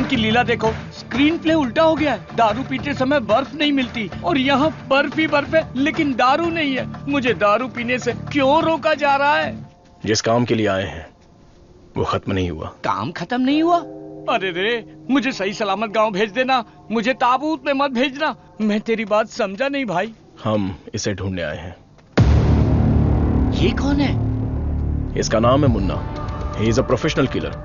की लीला देखो, screen play उल्टा हो गया है। दारू पीते समय बर्फ नहीं मिलती और यहाँ बर्फ ही बर्फ है, लेकिन दारू नहीं है। मुझे दारू पीने से क्यों रोका जा रहा है? जिस काम के लिए आए हैं वो खत्म नहीं हुआ। काम खत्म नहीं हुआ? अरे रे, मुझे सही सलामत गांव भेज देना, मुझे ताबूत में मत भेजना। मैं तेरी बात समझा नहीं भाई। हम इसे ढूंढने आए हैं। ये कौन है? इसका नाम है Munna. He is a professional killer.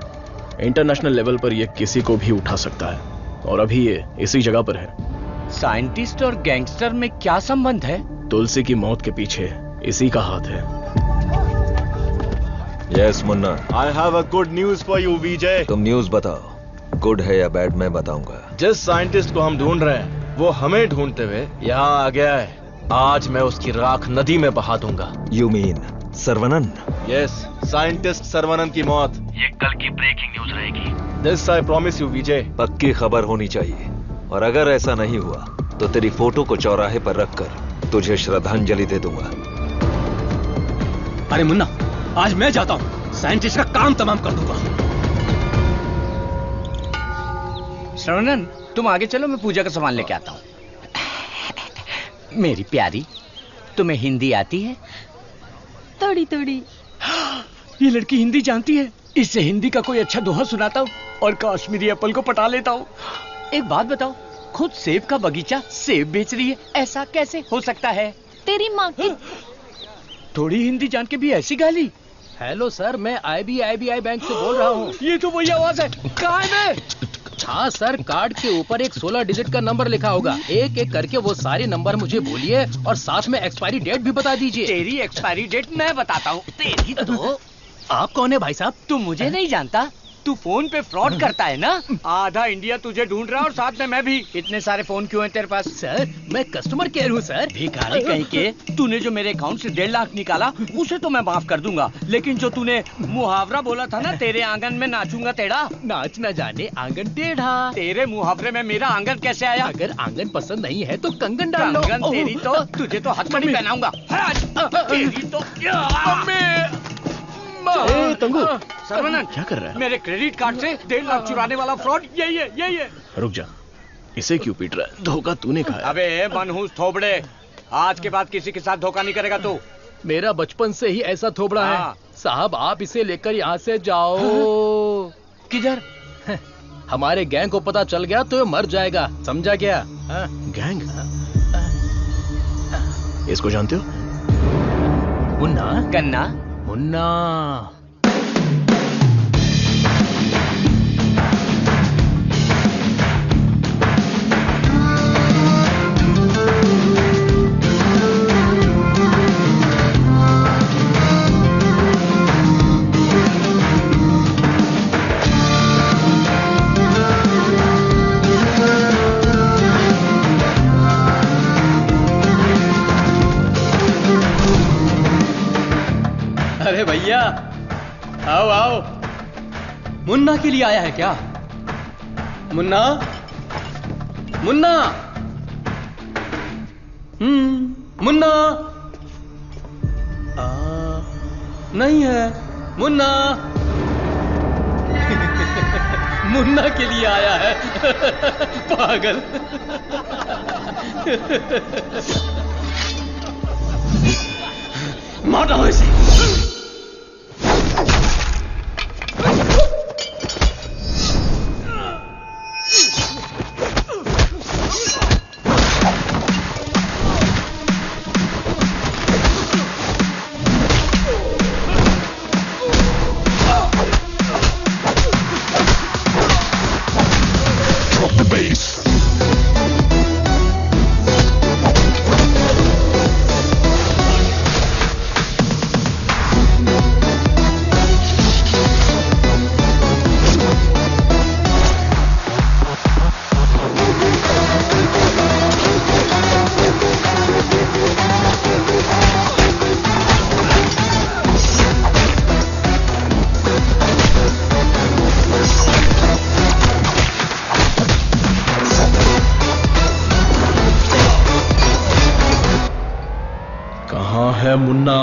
International level पर ये किसी को भी उठा सकता है और अभी ये इसी जगह पर है। साइंटिस्ट और गैंगस्टर में क्या संबंध है? तुलसी की मौत के पीछे इसी का हाथ है। Yes Munna, I have a good news for you, विजय। तुम न्यूज बताओ, गुड है या बैड मैं बताऊंगा। जिस साइंटिस्ट को हम ढूंढ रहे हैं वो हमें ढूंढते हुए यहाँ आ गया है। आज मैं उसकी राख नदी में बहा दूंगा। You mean Saravanan? Yes, scientist Saravanan की मौत ये कल की ब्रेकिंग न्यूज रहेगी। दिस आई प्रॉमिस यू विजय। पक्की खबर होनी चाहिए, और अगर ऐसा नहीं हुआ तो तेरी फोटो को चौराहे पर रखकर तुझे श्रद्धांजलि दे दूंगा। अरे मुन्ना, आज मैं जाता हूं, साइंटिस्ट का काम तमाम कर दूंगा। श्रवणन, तुम आगे चलो, मैं पूजा का सामान लेके आता हूँ। मेरी प्यारी, तुम्हें हिंदी आती है? थोड़ी थोड़ी। ये लड़की हिंदी जानती है। इससे हिंदी का कोई अच्छा दोहा सुनाता हूँ और कश्मीरी एप्पल को पटा लेता हूँ। एक बात बताओ, खुद सेब का बगीचा सेब बेच रही है, ऐसा कैसे हो सकता है? तेरी माँ की। थोड़ी हिंदी जान के भी ऐसी गाली? हेलो सर, मैं IBI बैंक से बोल रहा हूँ। ये तो वही आवाज है। कहाँ है मैं? हाँ सर, कार्ड के ऊपर एक 16 डिजिट का नंबर लिखा होगा। एक एक करके वो सारे नंबर मुझे बोलिए और साथ में एक्सपायरी डेट भी बता दीजिए। तेरी एक्सपायरी डेट मैं बताता हूँ। तेरी तो आप कौन है भाई साहब? तू मुझे नहीं जानता? तू फोन पे फ्रॉड करता है ना? आधा इंडिया तुझे ढूंढ रहा है और साथ में मैं भी। इतने सारे फोन क्यों हैं तेरे पास? सर, मैं कस्टमर केयर हूँ सर। भिखारी कहीं के। तूने जो मेरे अकाउंट से 1.5 लाख निकाला उसे तो मैं माफ कर दूंगा, लेकिन जो तूने मुहावरा बोला था ना, तेरे आंगन में नाचूंगा टेढ़ा, नाच न जाने आंगन टेढ़ा। तेरे मुहावरे में मेरा आंगन कैसे आया? अगर आंगन पसंद नहीं है तो कंगन डाल लो। कंगन तेरी तो, तुझे तो हथकड़ी पहनाऊंगा। तेरी तो तंगू, सर्वनन, क्या कर रहा है? मेरे क्रेडिट कार्ड से 1.5 लाख चुराने वाला फ्रॉड यही है, यही है। रुक जा, इसे क्यों पीट रहा है? धोखा तूने खाया। अबे मनहूस थोबड़े, आज के बाद किसी के साथ धोखा नहीं करेगा तू। मेरा बचपन से ही ऐसा थोबड़ा है साहब। आप इसे लेकर यहाँ से जाओ। किधर? हमारे गैंग को पता चल गया तो ये मर जाएगा, समझा क्या? गैंग? इसको जानते हो? मुन्ना? कन्ना? मुन्ना। अरे भैया, आओ आओ। मुन्ना के लिए आया है क्या? मुन्ना, मुन्ना, मुन्ना। नहीं है मुन्ना। मुन्ना के लिए आया है। पागल। मार दो इसे। है मुन्ना।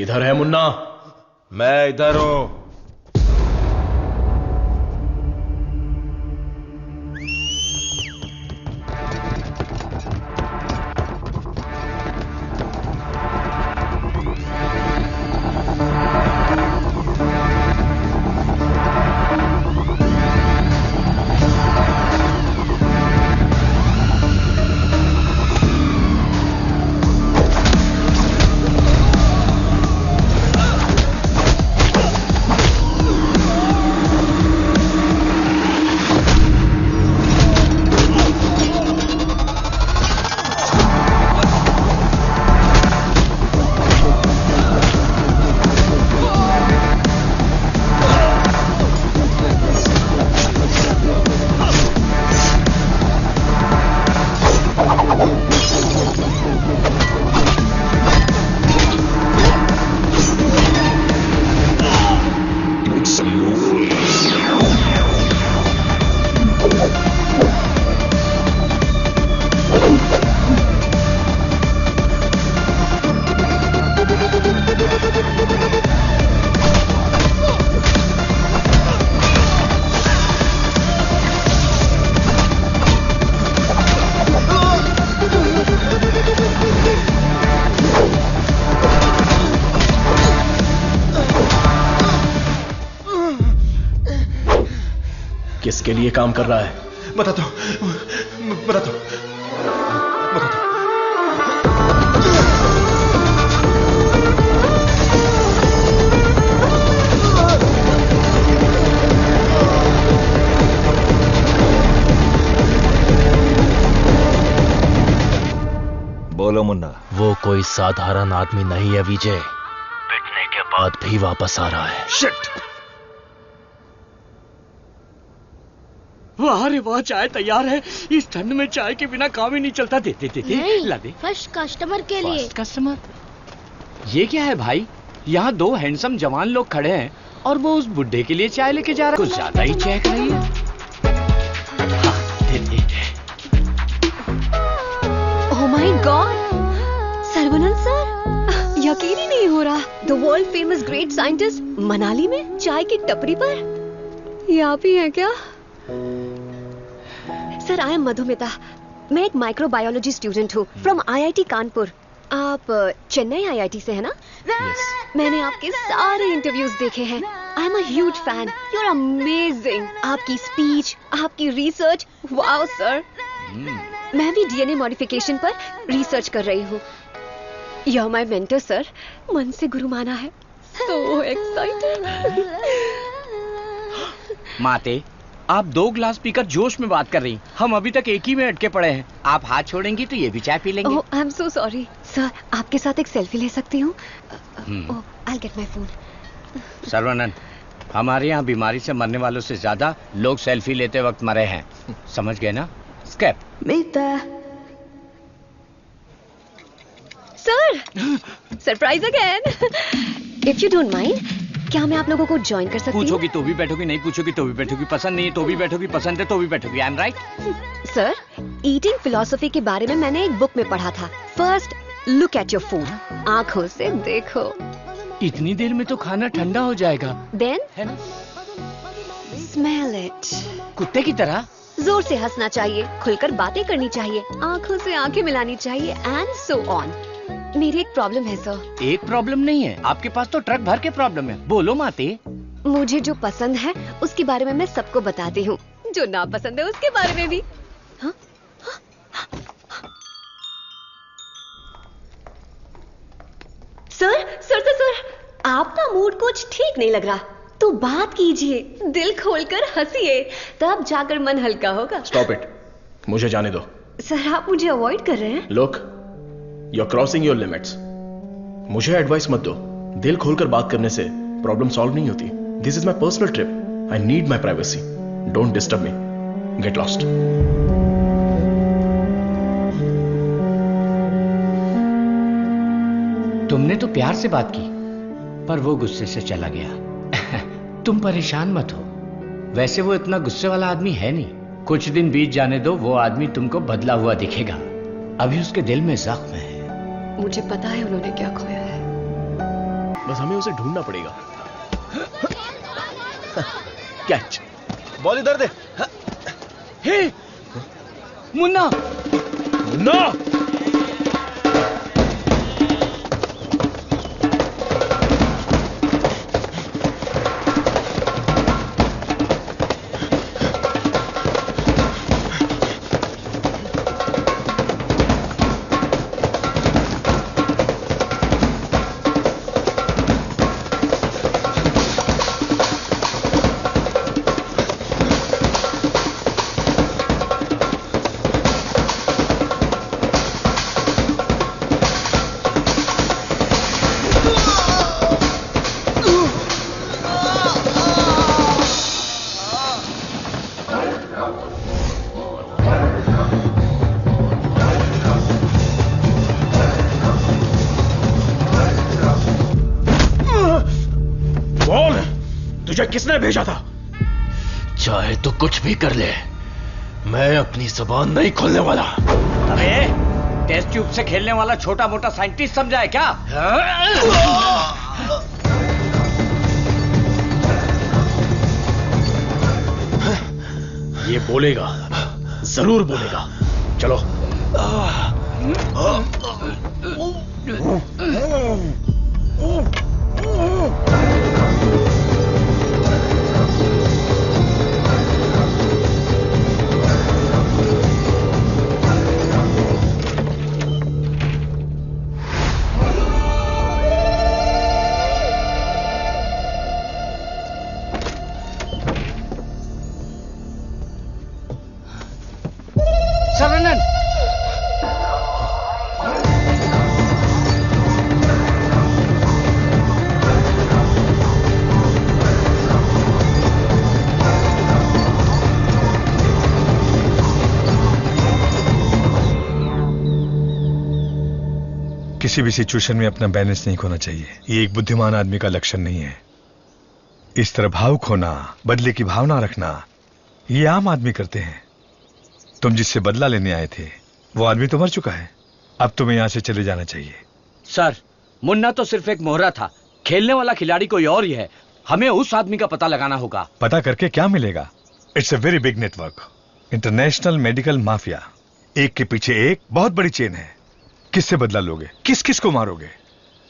किधर है मुन्ना? मैं इधर हूं। किसके लिए काम कर रहा है? बताता हूं, बताता हूं। बोलो मुन्ना। वो कोई साधारण आदमी नहीं है विजय, पिटने के बाद भी वापस आ रहा है। शिट! वाह रे वाह, चाय तैयार है। इस ठंड में चाय के बिना काम ही नहीं चलता। दे ला दे। फर्स्ट कस्टमर के लिए। First customer? ये क्या है भाई? यहाँ दो हैंडसम जवान लोग खड़े हैं और वो उस बुड्ढे के लिए चाय लेके जा रहा है। कुछ ज्यादा ही चेक रही है। हाँ, दे। ओह माय गॉड, सर्वनंद सर, यकीन ही नहीं हो रहा। The world famous great scientist Manali में चाय की टपरी पर। ये आप ही हैं क्या? Sir, I M Madhumita. मैं एक माइक्रोबायोलॉजी स्टूडेंट हूँ फ्रॉम IIT कानपुर। आप चेन्नई IIT से है ना? Yes. मैंने आपके सारे इंटरव्यूज देखे हैं। I am a huge fan. You are amazing. आपकी स्पीच, आपकी रिसर्च, वाओ सर। मैं भी DNA मॉडिफिकेशन पर रिसर्च कर रही हूँ। You are my mentor sir. मन से गुरु माना है। So excited. माते, आप 2 ग्लास पीकर जोश में बात कर रही। हम अभी तक एक ही में अटके पड़े हैं। आप हाथ छोड़ेंगी तो ये भी चाय पी लेंगे। Oh, I am so sorry sir. आपके साथ एक सेल्फी ले सकती हूँ? Oh, I will get my phone. Sarvanand, हमारे यहाँ बीमारी से मरने वालों से ज्यादा लोग सेल्फी लेते वक्त मरे हैं। समझ गए ना? स्केप। Sir, surprise again. If you don't mind, क्या मैं आप लोगों को ज्वाइन कर सकती हूँ? पूछोगी तो भी बैठोगी, नहीं पूछोगी तो भी बैठोगी, पसंद नहीं है तो भी बैठोगी, पसंद है तो भी बैठोगी। I am right? Sir, eating philosophy के बारे में मैंने एक बुक में पढ़ा था। First look at your food, आंखों से देखो। इतनी देर में तो खाना ठंडा हो जाएगा। देन है ना? Smell it. कुत्ते की तरह जोर से हंसना चाहिए, खुलकर बातें करनी चाहिए, आंखों से आंखें मिलानी चाहिए, एंड सो ऑन। मेरी एक प्रॉब्लम है सर। एक प्रॉब्लम नहीं है, आपके पास तो ट्रक भर के प्रॉब्लम है। बोलो माते। मुझे जो पसंद है उसके बारे में मैं सबको बताती हूँ, जो ना पसंद है उसके बारे में भी। हाँ? सर, आपका मूड कुछ ठीक नहीं लग रहा, तो बात कीजिए, दिल खोलकर हंसिए, तब जाकर मन हल्का होगा। स्टॉप इट, मुझे जाने दो। सर, आप मुझे अवॉइड कर रहे हैं। Look, you are crossing your limits. मुझे एडवाइस मत दो। दिल खोलकर बात करने से प्रॉब्लम सॉल्व नहीं होती। This is my personal trip. I need my privacy. Don't disturb me. Get lost. तुमने तो प्यार से बात की, पर वो गुस्से से चला गया। तुम परेशान मत हो। वैसे वो इतना गुस्से वाला आदमी है नहीं। कुछ दिन बीत जाने दो, वो आदमी तुमको बदला हुआ दिखेगा। अभी उसके दिल में जख्म है। मुझे पता है उन्होंने क्या खोया है। बस हमें उसे ढूंढना पड़ेगा। कैच। बॉल इधर दे। हे मुन्ना, मुन्ना! तुझे किसने भेजा था? चाहे तो कुछ भी कर ले, मैं अपनी जुबान नहीं खोलने वाला। अबे टेस्ट ट्यूब से खेलने वाला छोटा मोटा साइंटिस्ट समझा है क्या? ये बोलेगा, जरूर बोलेगा। चलो। सरवनन, किसी भी सिचुएशन में अपना बैलेंस नहीं खोना चाहिए। ये एक बुद्धिमान आदमी का लक्षण नहीं है। इस तरह भावुक होना, बदले की भावना रखना, ये आम आदमी करते हैं। तुम जिससे बदला लेने आए थे वो आदमी तो मर चुका है। अब तुम्हें यहां से चले जाना चाहिए। सर, मुन्ना तो सिर्फ एक मोहरा था, खेलने वाला खिलाड़ी कोई और ही है। हमें उस आदमी का पता लगाना होगा। पता करके क्या मिलेगा? It's a very big network, international medical mafia. एक के पीछे एक बहुत बड़ी चेन है। किससे बदला लोगे? किस किस को मारोगे?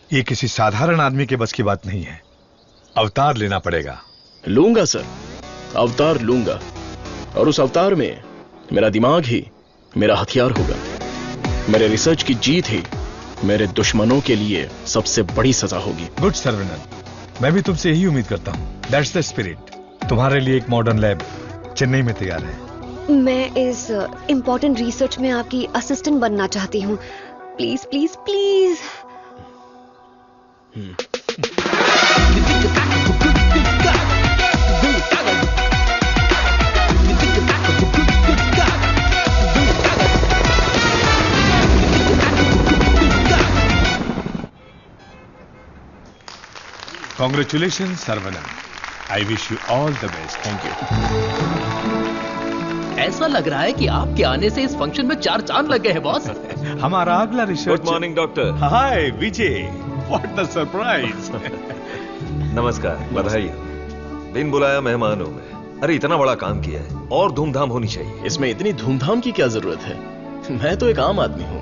ये किसी साधारण आदमी के बस की बात नहीं है। अवतार लेना पड़ेगा। लूंगा सर, अवतार लूंगा, और उस अवतार में मेरा दिमाग ही मेरा हथियार होगा। मेरे रिसर्च की जीत ही मेरे दुश्मनों के लिए सबसे बड़ी सजा होगी। गुड सर्वनन, मैं भी तुमसे यही उम्मीद करता हूं। That's the spirit. तुम्हारे लिए एक मॉडर्न लैब चेन्नई में तैयार है। मैं इस इम्पोर्टेंट रिसर्च में आपकी असिस्टेंट बनना चाहती हूँ। Please please please. Congratulations, Sarvanan. I wish you all the best. Thank you. ऐसा लग रहा है कि आपके आने से इस फंक्शन में 4 चांद लग गए हैं बॉस। हमारा अगला research. Good morning doctor. Hi Vijay, what the surprise. नमस्कार, बधाई। बिन बुलाया मेहमान हूं मैं। अरे इतना बड़ा काम किया है, और धूमधाम होनी चाहिए। इसमें इतनी धूमधाम की क्या जरूरत है? मैं तो एक आम आदमी हूं।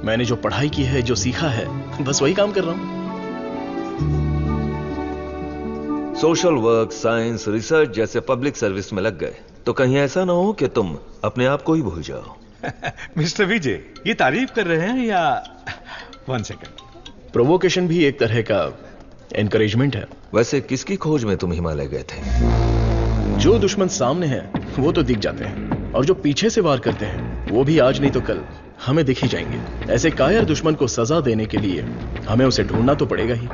मैंने जो पढ़ाई की है, जो सीखा है, बस वही काम कर रहा हूं। सोशल वर्क, साइंस, रिसर्च जैसे पब्लिक सर्विस में लग गए तो कहीं ऐसा ना हो कि तुम अपने आप को ही भूल जाओ। मिस्टर विजय, ये तारीफ कर रहे हैं या? 1 सेकंड। प्रोवोकेशन भी एक तरह का एनकरेजमेंट है। वैसे किसकी खोज में तुम हिमालय गए थे? जो दुश्मन सामने हैं वो तो दिख जाते हैं, और जो पीछे से वार करते हैं वो भी आज नहीं तो कल हमें दिख ही जाएंगे। ऐसे कायर दुश्मन को सजा देने के लिए हमें उसे ढूंढना तो पड़ेगा ही।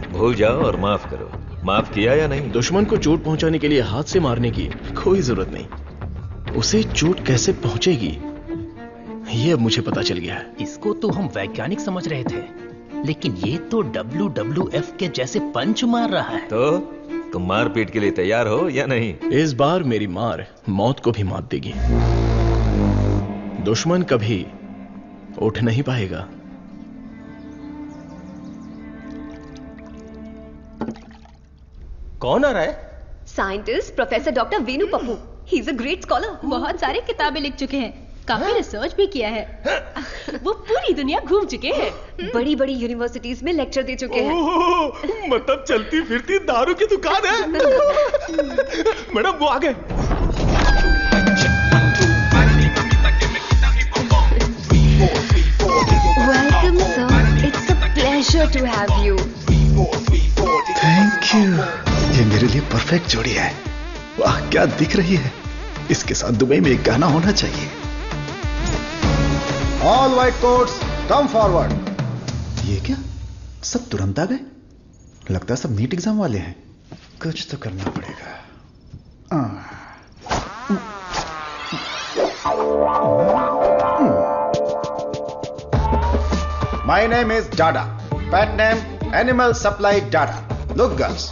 भूल जाओ और माफ करो। माफ किया या नहीं? दुश्मन को चोट पहुंचाने के लिए हाथ से मारने की कोई जरूरत नहीं। उसे चोट कैसे पहुंचेगी ये अब मुझे पता चल गया है। इसको तो हम वैज्ञानिक समझ रहे थे, लेकिन ये तो WWF के जैसे पंच मार रहा है। तो तुम मारपीट के लिए तैयार हो या नहीं? इस बार मेरी मार मौत को भी मात देगी। दुश्मन कभी उठ नहीं पाएगा। कौन आ रहा है? Scientist professor doctor Venu Pappu. He is a great scholar. बहुत सारे किताबें लिख चुके हैं, काफी रिसर्च भी किया है। वो पूरी दुनिया घूम चुके हैं। बड़ी बड़ी यूनिवर्सिटीज में लेक्चर दे चुके हैं। मतलब चलती फिरती दारू की दुकान है। मैडम वो आ गए। Welcome sir, it's a pleasure to have you. Thank you. ये मेरे लिए परफेक्ट जोड़ी है। वाह क्या दिख रही है। इसके साथ दुबई में एक गाना होना चाहिए। All white quotes come forward. ये क्या, सब तुरंत आ गए? लगता है सब नीट एग्जाम वाले हैं। कुछ तो करना पड़ेगा। My name is Dada, pet name animal supply Dada. Look girls,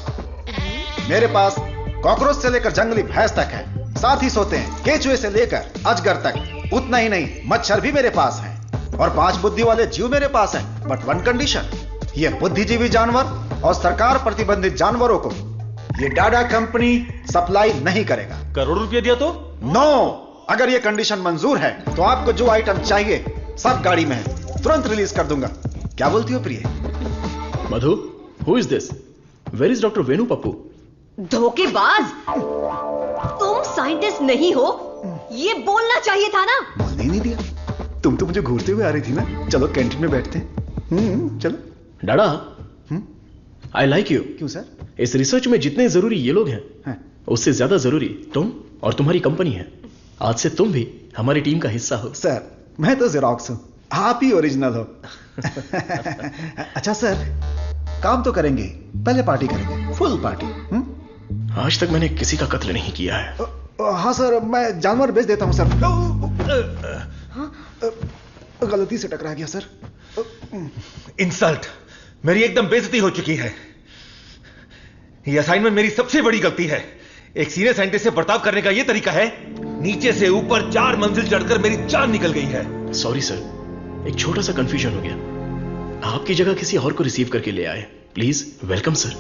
मेरे पास कॉकरोच से लेकर जंगली भैंस तक है, साथ ही सोते हैं केचुए से लेकर अजगर तक। उतना ही नहीं, मच्छर भी मेरे पास है और 5 बुद्धि वाले जीव मेरे पास हैं। बट वन कंडीशन, ये बुद्धिजीवी जानवर और सरकार प्रतिबंधित जानवरों को ये डाडा कंपनी सप्लाई नहीं करेगा। करोड़ रुपया दिया तो? नो, अगर ये कंडीशन मंजूर है तो आपको जो आइटम चाहिए सब गाड़ी में है, तुरंत रिलीज कर दूंगा। क्या बोलती हो प्रिय? Madhu, who is this? Where is doctor Venu Pappu? धोखेबाज, तुम साइंटिस्ट नहीं हो, ये बोलना चाहिए था ना। बोलने ही नहीं दिया। तुम तो मुझे घूरते हुए आ रही थी ना। चलो कैंटीन में बैठते हैं। चलो। डाडा, आई लाइक यू। क्यों सर? इस रिसर्च में जितने जरूरी ये लोग हैं, उससे ज्यादा जरूरी तुम और तुम्हारी कंपनी है। आज से तुम भी हमारी टीम का हिस्सा हो। सर, मैं तो जेरोक्स हूं, आप ही ओरिजिनल हो। अच्छा सर, काम तो करेंगे, पहले पार्टी करेंगे, फुल पार्टी। आज तक मैंने किसी का कत्ल नहीं किया है। हाँ सर, मैं जानवर बेच देता हूं सर। गलती से टकरा गया सर। इंसल्ट, मेरी एकदम बेइज्जती हो चुकी है। यह असाइनमेंट मेरी सबसे बड़ी गलती है। एक सीनियर साइंटिस्ट से बर्ताव करने का यह तरीका है? नीचे से ऊपर 4 मंजिल चढ़कर मेरी जान निकल गई है। सॉरी सर, एक छोटा सा कंफ्यूजन हो गया। आपकी जगह किसी और को रिसीव करके ले आए। Please welcome sir.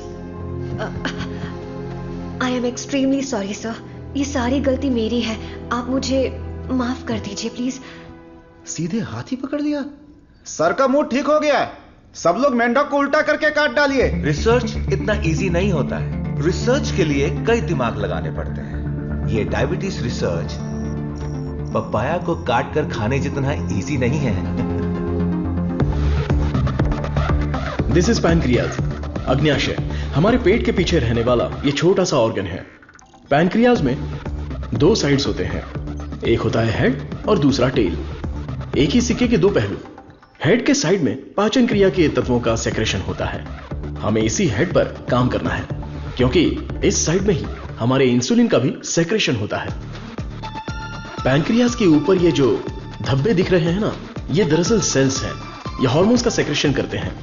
I am extremely sorry sir, ये सारी गलती मेरी है, आप मुझे माफ कर दीजिए प्लीज। सीधे हाथ ही पकड़ लिया। सर का मूड ठीक हो गया। सब लोग मेंढक को उल्टा करके काट डालिए। रिसर्च इतना इजी नहीं होता है। रिसर्च के लिए कई दिमाग लगाने पड़ते हैं। ये डायबिटीज रिसर्च पपाया को काट कर खाने जितना इजी नहीं है। दिस इज पैनक्रियाज, अग्न्याशय, हमारे पेट के पीछे रहने वाला ये छोटा सा ऑर्गन है। पैनक्रियाज में 2 साइड्स होते हैं, एक होता है हेड और दूसरा टेल। एक ही सिक्के के 2 पहलू। हेड के साइड में पाचन क्रिया के तत्वों का सेक्रेशन होता है। हमें इसी हेड पर काम करना है, क्योंकि इस साइड में ही हमारे इंसुलिन का भी सेक्रेशन होता है। पैनक्रियाज के ऊपर ये जो धब्बे दिख रहे हैं ना, ये दरअसल सेल्स हैं। ये हार्मोन्स का सेक्रेशन करते हैं।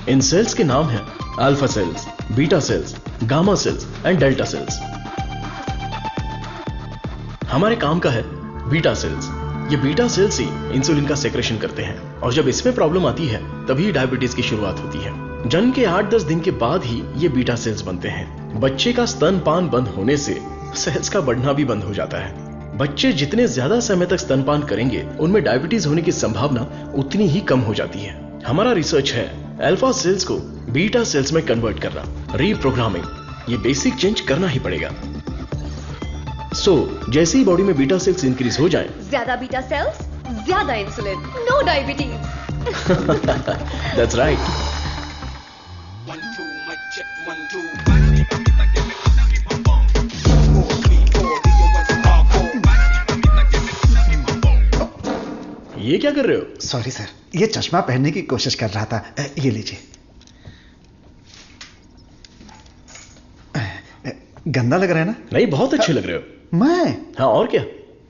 इन सेल्स के नाम हैं alpha cells, beta cells, gamma cells and delta cells. हमारे काम का है बीटा सेल्स। ये बीटा सेल्स ही इंसुलिन का सेक्रेशन करते हैं, और जब इसमें प्रॉब्लम आती है तभी डायबिटीज की शुरुआत होती है। जन्म के 8-10 दिन के बाद ही ये बीटा सेल्स बनते हैं। बच्चे का स्तनपान बंद होने से सेल्स का बढ़ना भी बंद हो जाता है। बच्चे जितने ज्यादा समय तक स्तनपान करेंगे, उनमें डायबिटीज होने की संभावना उतनी ही कम हो जाती है। हमारा रिसर्च है अल्फा सेल्स को बीटा सेल्स में कन्वर्ट करना, रीप्रोग्रामिंग। ये बेसिक चेंज करना ही पड़ेगा। जैसे ही बॉडी में बीटा सेल्स इंक्रीज हो जाएं, ज्यादा बीटा सेल्स, ज्यादा insulin, no diabetes. That's right. ये क्या कर रहे हो? सॉरी सर, ये चश्मा पहनने की कोशिश कर रहा था। ये लीजिए। गंदा लग रहा है ना? नहीं, बहुत अच्छे लग रहे हो। मैं? हाँ, और क्या।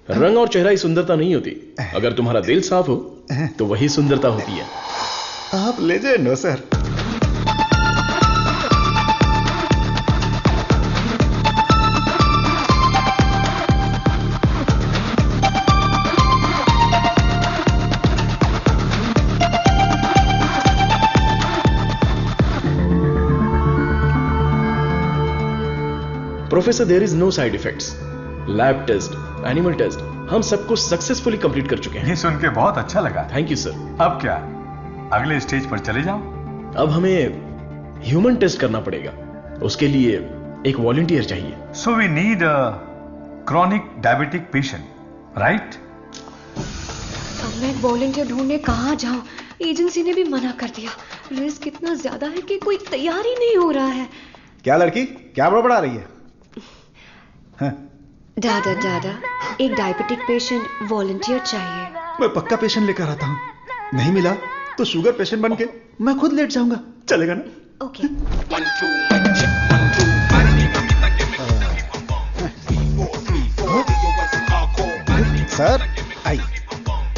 रंग और चेहरा ही सुंदरता नहीं होती, अगर तुम्हारा दिल साफ हो तो वही सुंदरता होती है। आप ले जाए no sir. Professor there is no side effects. Lab test, animal test, हम सबको सक्सेसफुली कंप्लीट कर चुके हैं। ये सुन के बहुत अच्छा लगा। Thank you sir. अब क्या, अगले स्टेज पर चले जाओ? अब हमें ह्यूमन टेस्ट करना पड़ेगा, उसके लिए एक वॉलंटियर चाहिए। So we need a chronic diabetic patient, right? अब मैं वॉलंटियर ढूंढने कहाँ जाऊं? एजेंसी ने भी मना कर दिया। रिस्क इतना ज्यादा है कि कोई तैयार ही नहीं हो रहा है। क्या लड़की, क्या बड़बड़ा रही है? हाँ? दादा दादा, एक डायबिटिक पेशेंट वॉलंटियर चाहिए। मैं पक्का पेशेंट लेकर आता हूँ, नहीं मिला तो शुगर पेशेंट बन के मैं खुद लेट जाऊंगा, चलेगा ना? Okay. Sir I.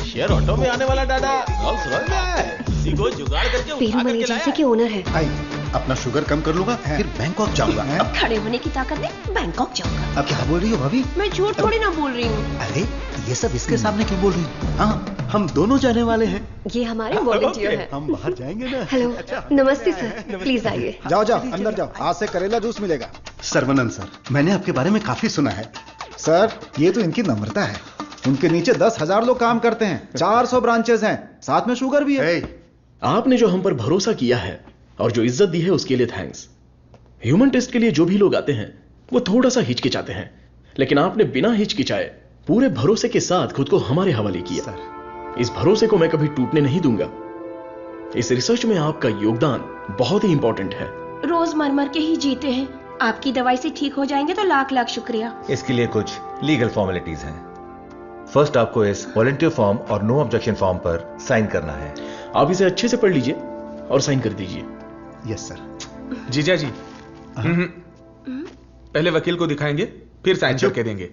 Share auto में आने वाला दादा रोल्स रॉयस में है, इसी को जुगाड़ करके पेरूमल एजेंसी के ओनर है। आई, अपना शुगर कम कर लूंगा, फिर बैंकॉक जाऊंगा। अब खड़े होने की ताकत नहीं, बैंकॉक जाऊंगा। अब क्या बोल रही हो भाभी? मैं झूठ थोड़ी ना बोल रही हूँ। अरे ये सब इसके सामने क्यों बोल रही हो? हाँ, हम दोनों जाने वाले हैं। ये हमारे वॉलंटियर है। हम बाहर जाएंगे ना। हेलो, नमस्ते सर, प्लीज आइए। जाओ जाओ अंदर जाओ, आज से करेला जूस मिलेगा। सर्वनंद सर, मैंने आपके बारे में काफी सुना है। सर, ये तो इनकी नम्रता है। उनके नीचे 10,000 लोग काम करते हैं, 400 ब्रांचेस हैं, साथ में शुगर भी है। आपने जो हम पर भरोसा किया है और जो इज्जत दी है उसके लिए थैंक्स। ह्यूमन टेस्ट के लिए जो भी लोग आते हैं वो थोड़ा सा हिचकिचाते हैं, लेकिन आपने बिना हिचकिचाए पूरे भरोसे के साथ खुद को हमारे हवाले किया। सर, इस भरोसे को मैं कभी टूटने नहीं दूंगा। इस रिसर्च में आपका योगदान बहुत ही इंपॉर्टेंट है। रोज मर मर के ही जीते हैं, आपकी दवाई से ठीक हो जाएंगे तो लाख लाख शुक्रिया। इसके लिए कुछ लीगल फॉर्मेलिटीज हैं। फर्स्ट आपको इस वॉलंटियर फॉर्म और नो ऑब्जेक्शन फॉर्म पर साइन करना है। आप इसे अच्छे से पढ़ लीजिए और साइन कर दीजिए। Yes sir. जीजा जी, पहले वकील को दिखाएंगे, फिर साइन करके देंगे।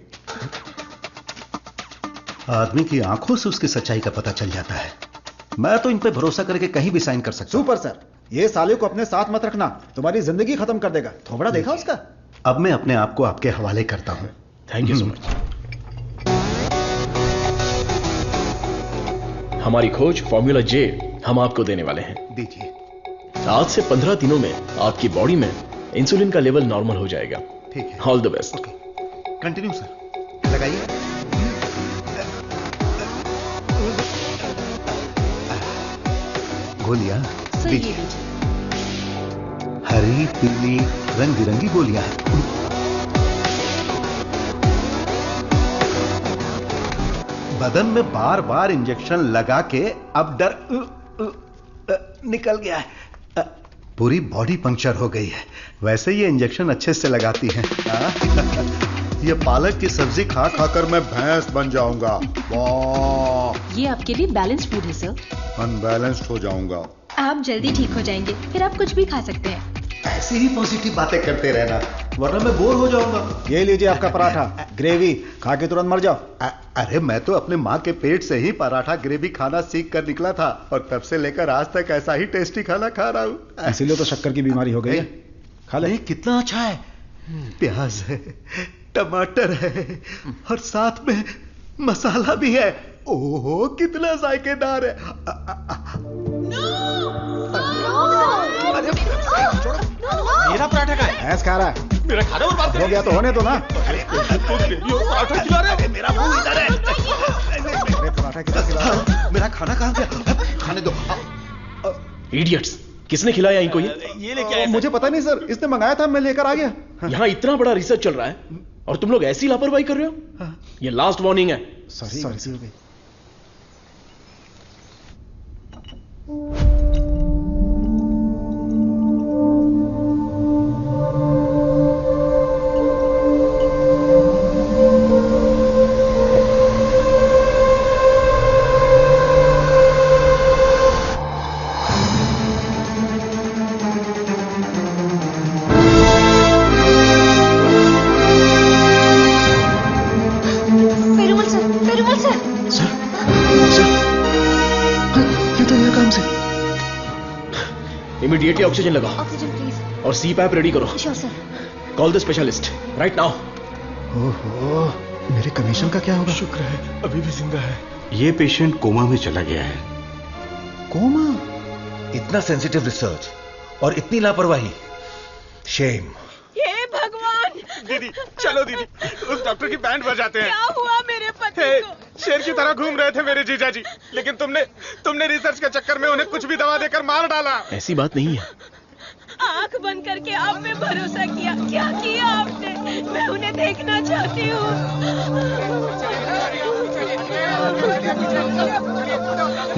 आदमी की आंखों से उसकी सच्चाई का पता चल जाता है। मैं तो इन पे भरोसा करके कहीं भी साइन कर सकता हूं। सुपर सर, ये साले को अपने साथ मत रखना, तुम्हारी जिंदगी खत्म कर देगा। थोबड़ा देखा उसका? अब मैं अपने आप को आपके हवाले करता हूं। Thank you so much. हमारी खोज फॉर्मूला जे हम आपको देने वाले हैं। दीजिए। आज से 15 दिनों में आपकी बॉडी में इंसुलिन का लेवल नॉर्मल हो जाएगा। ठीक है। All the best. Continue sir. लगाइए। गोलियां दीजिए। हरी पीली रंग बिरंगी गोलियां हैं। बदन में बार बार इंजेक्शन लगा के अब डर निकल गया है। पूरी बॉडी पंक्चर हो गई है। वैसे ये इंजेक्शन अच्छे से लगाती हैं। ये पालक की सब्जी खा खाकर मैं भैंस बन जाऊंगा। वाह, ये आपके लिए बैलेंस फूड है सर। अनबैलेंस्ड हो जाऊंगा। आप जल्दी ठीक हो जाएंगे, फिर आप कुछ भी खा सकते हैं। ऐसी ही पॉजिटिव बातें करते रहना, वरना मैं बोर हो जाऊंगा। ये लीजिए आपका पराठा, ग्रेवी खा के तुरंत मर जाओ। अरे मैं तो अपने माँ के पेट से ही पराठा ग्रेवी खाना सीख कर निकला था, और तब से लेकर आज तक ऐसा ही टेस्टी खाना खा रहा हूँ। इसीलिए तो शक्कर की बीमारी हो गई है। खा ले। कितना अच्छा है। प्याज है, टमाटर है, और साथ में मसाला भी है। ओहो कितना जायकेदार है। मेरा पराठा का है। भैंस खा रहा है। मेरा खाना बर्बाद हो गया तो होने दो ना। पराठा खिला रहे हैं। मेरा मुंह इधर है। मेरे पराठा कितना खिला? मेरा खाना कहाँ गया? खाने दो। इडियट्स, किसने खिलाया इनको? ये लेके आया। मुझे पता नहीं सर, इसने मंगाया था, मैं लेकर आ गया। यहाँ इतना बड़ा रिसर्च चल रहा है और तुम लोग ऐसी लापरवाही कर रहे हो। ये लास्ट वार्निंग है। सॉरी। इमीडिएटली ऑक्सीजन लगाओ। Oxygen please. और CPAP रेडी करो। Sure sir. Call the specialist right now. ओहो, मेरे कमीशन का क्या होगा? शुक्र है अभी भी जिंदा है। ये पेशेंट कोमा में चला गया है। कोमा? इतना सेंसिटिव रिसर्च और इतनी लापरवाही। शेम। हे भगवान, दीदी चलो दीदी, उस डॉक्टर की बैंड बजाते हैं। क्या हुआ मेरे पति को? शेर की तरह घूम रहे थे मेरे जीजा जी, लेकिन तुमने रिसर्च के चक्कर में उन्हें कुछ भी दवा देकर मार डाला। ऐसी बात नहीं है। आंख बंद करके आप पे भरोसा किया, क्या किया आपने? मैं उन्हें देखना चाहती हूँ।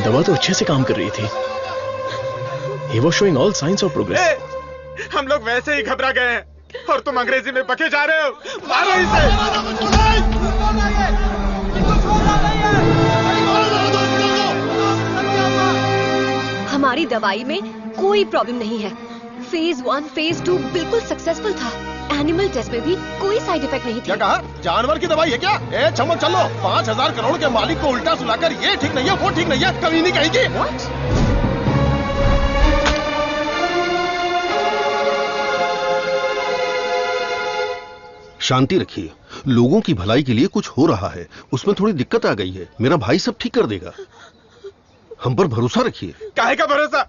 दवा तो अच्छे से काम कर रही थी। He was showing all signs of progress. हम लोग वैसे ही घबरा गए हैं और तुम अंग्रेजी में बके जा रहे हो। मारो इसे। हमारी दवाई में कोई प्रॉब्लम नहीं है। फेज 1, फेज 2 बिल्कुल सक्सेसफुल था। एनिमल टेस्ट में भी कोई साइड इफेक्ट नहीं क्या कहा? जानवर की दवाई है क्या? ए चमक चलो, 5,000 करोड़ के मालिक को उल्टा सुलाकर ये ठीक नहीं है, वो ठीक नहीं है, कभी नहीं कहेगी। शांति रखिए, लोगों की भलाई के लिए कुछ हो रहा है, उसमें थोड़ी दिक्कत आ गई है, मेरा भाई सब ठीक कर देगा, हम पर भरोसा रखिए। काहे का भरोसा?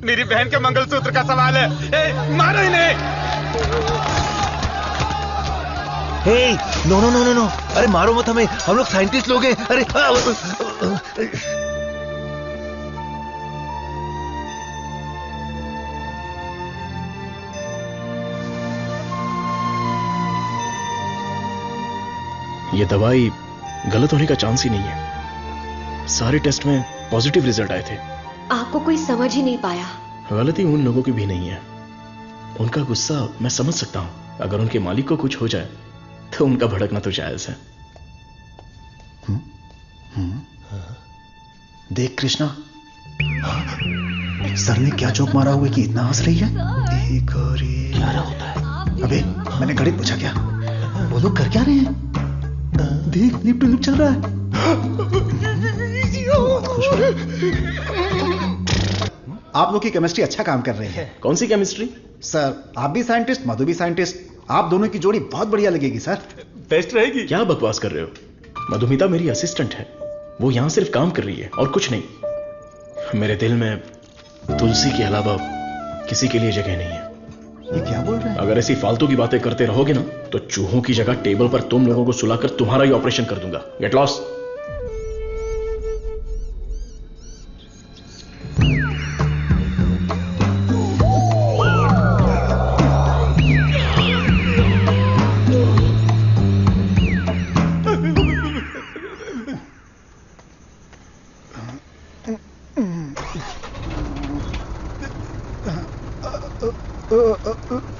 मेरी बहन के मंगलसूत्र का सवाल है। मारो इन्हें। No no no no no, अरे मारो मत हमें, हम लोग साइंटिस्ट लोग हैं। अरे ये दवाई गलत होने का चांस ही नहीं है। सारे टेस्ट में पॉजिटिव रिजल्ट आए थे। आपको कोई समझ ही नहीं पाया। गलती उन लोगों की भी नहीं है। उनका गुस्सा मैं समझ सकता हूं। अगर उनके मालिक को कुछ हो जाए तो उनका भड़कना तो जायज है। देख कृष्णा, सर ने क्या जोक मारा हुआ कि इतना हंस रही है? एक और क्या होता है? अबे मैंने गणित पूछा क्या? वो लोग कर क्या रहे हैं? देख लिप टू लिप चल रहा है। आप लोग की केमिस्ट्री अच्छा काम कर रही है। कौन सी केमिस्ट्री? सर आप भी साइंटिस्ट, मधु भी साइंटिस्ट, आप दोनों की जोड़ी बहुत बढ़िया लगेगी सर। बेस्ट रहेगी। क्या बकवास कर रहे हो? मधुमिता मेरी असिस्टेंट है, वो यहां सिर्फ काम कर रही है और कुछ नहीं। मेरे दिल में तुलसी के अलावा किसी के लिए जगह नहीं है। ये क्या बोल रहे हैं? अगर ऐसी फालतू की बातें करते रहोगे ना तो चूहों की जगह टेबल पर तुम लोगों को सुलाकर तुम्हारा ही ऑपरेशन कर दूंगा। Get lost.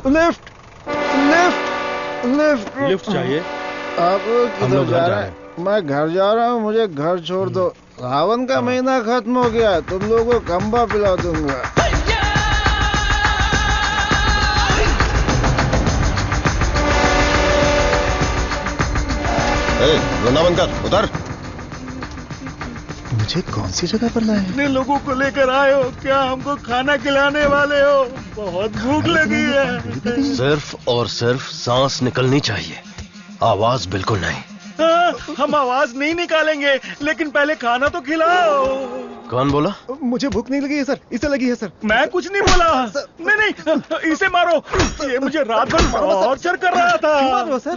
Lift lift lift lift चाहिए? आप किधर जा रहे हैं? मैं घर जा रहा हूँ, मुझे घर छोड़ दो। सावन का महीना खत्म हो गया, तुम लोगों को खंबा पिला दूंगा। रोना बंद कर, उतर। मुझे कौन सी जगह पर लाए? इतने लोगों को लेकर आए हो, क्या हमको खाना खिलाने वाले हो? बहुत भूख लगी है। सिर्फ और सिर्फ सांस निकलनी चाहिए, आवाज बिल्कुल नहीं। हम आवाज नहीं निकालेंगे, लेकिन पहले खाना तो खिलाओ। कौन बोला? मुझे भूख नहीं लगी है सर, इसे लगी है सर। मैं कुछ नहीं बोला। नहीं, इसे मारो, ये मुझे रात भर टॉर्चर कर रहा था। मारो सर।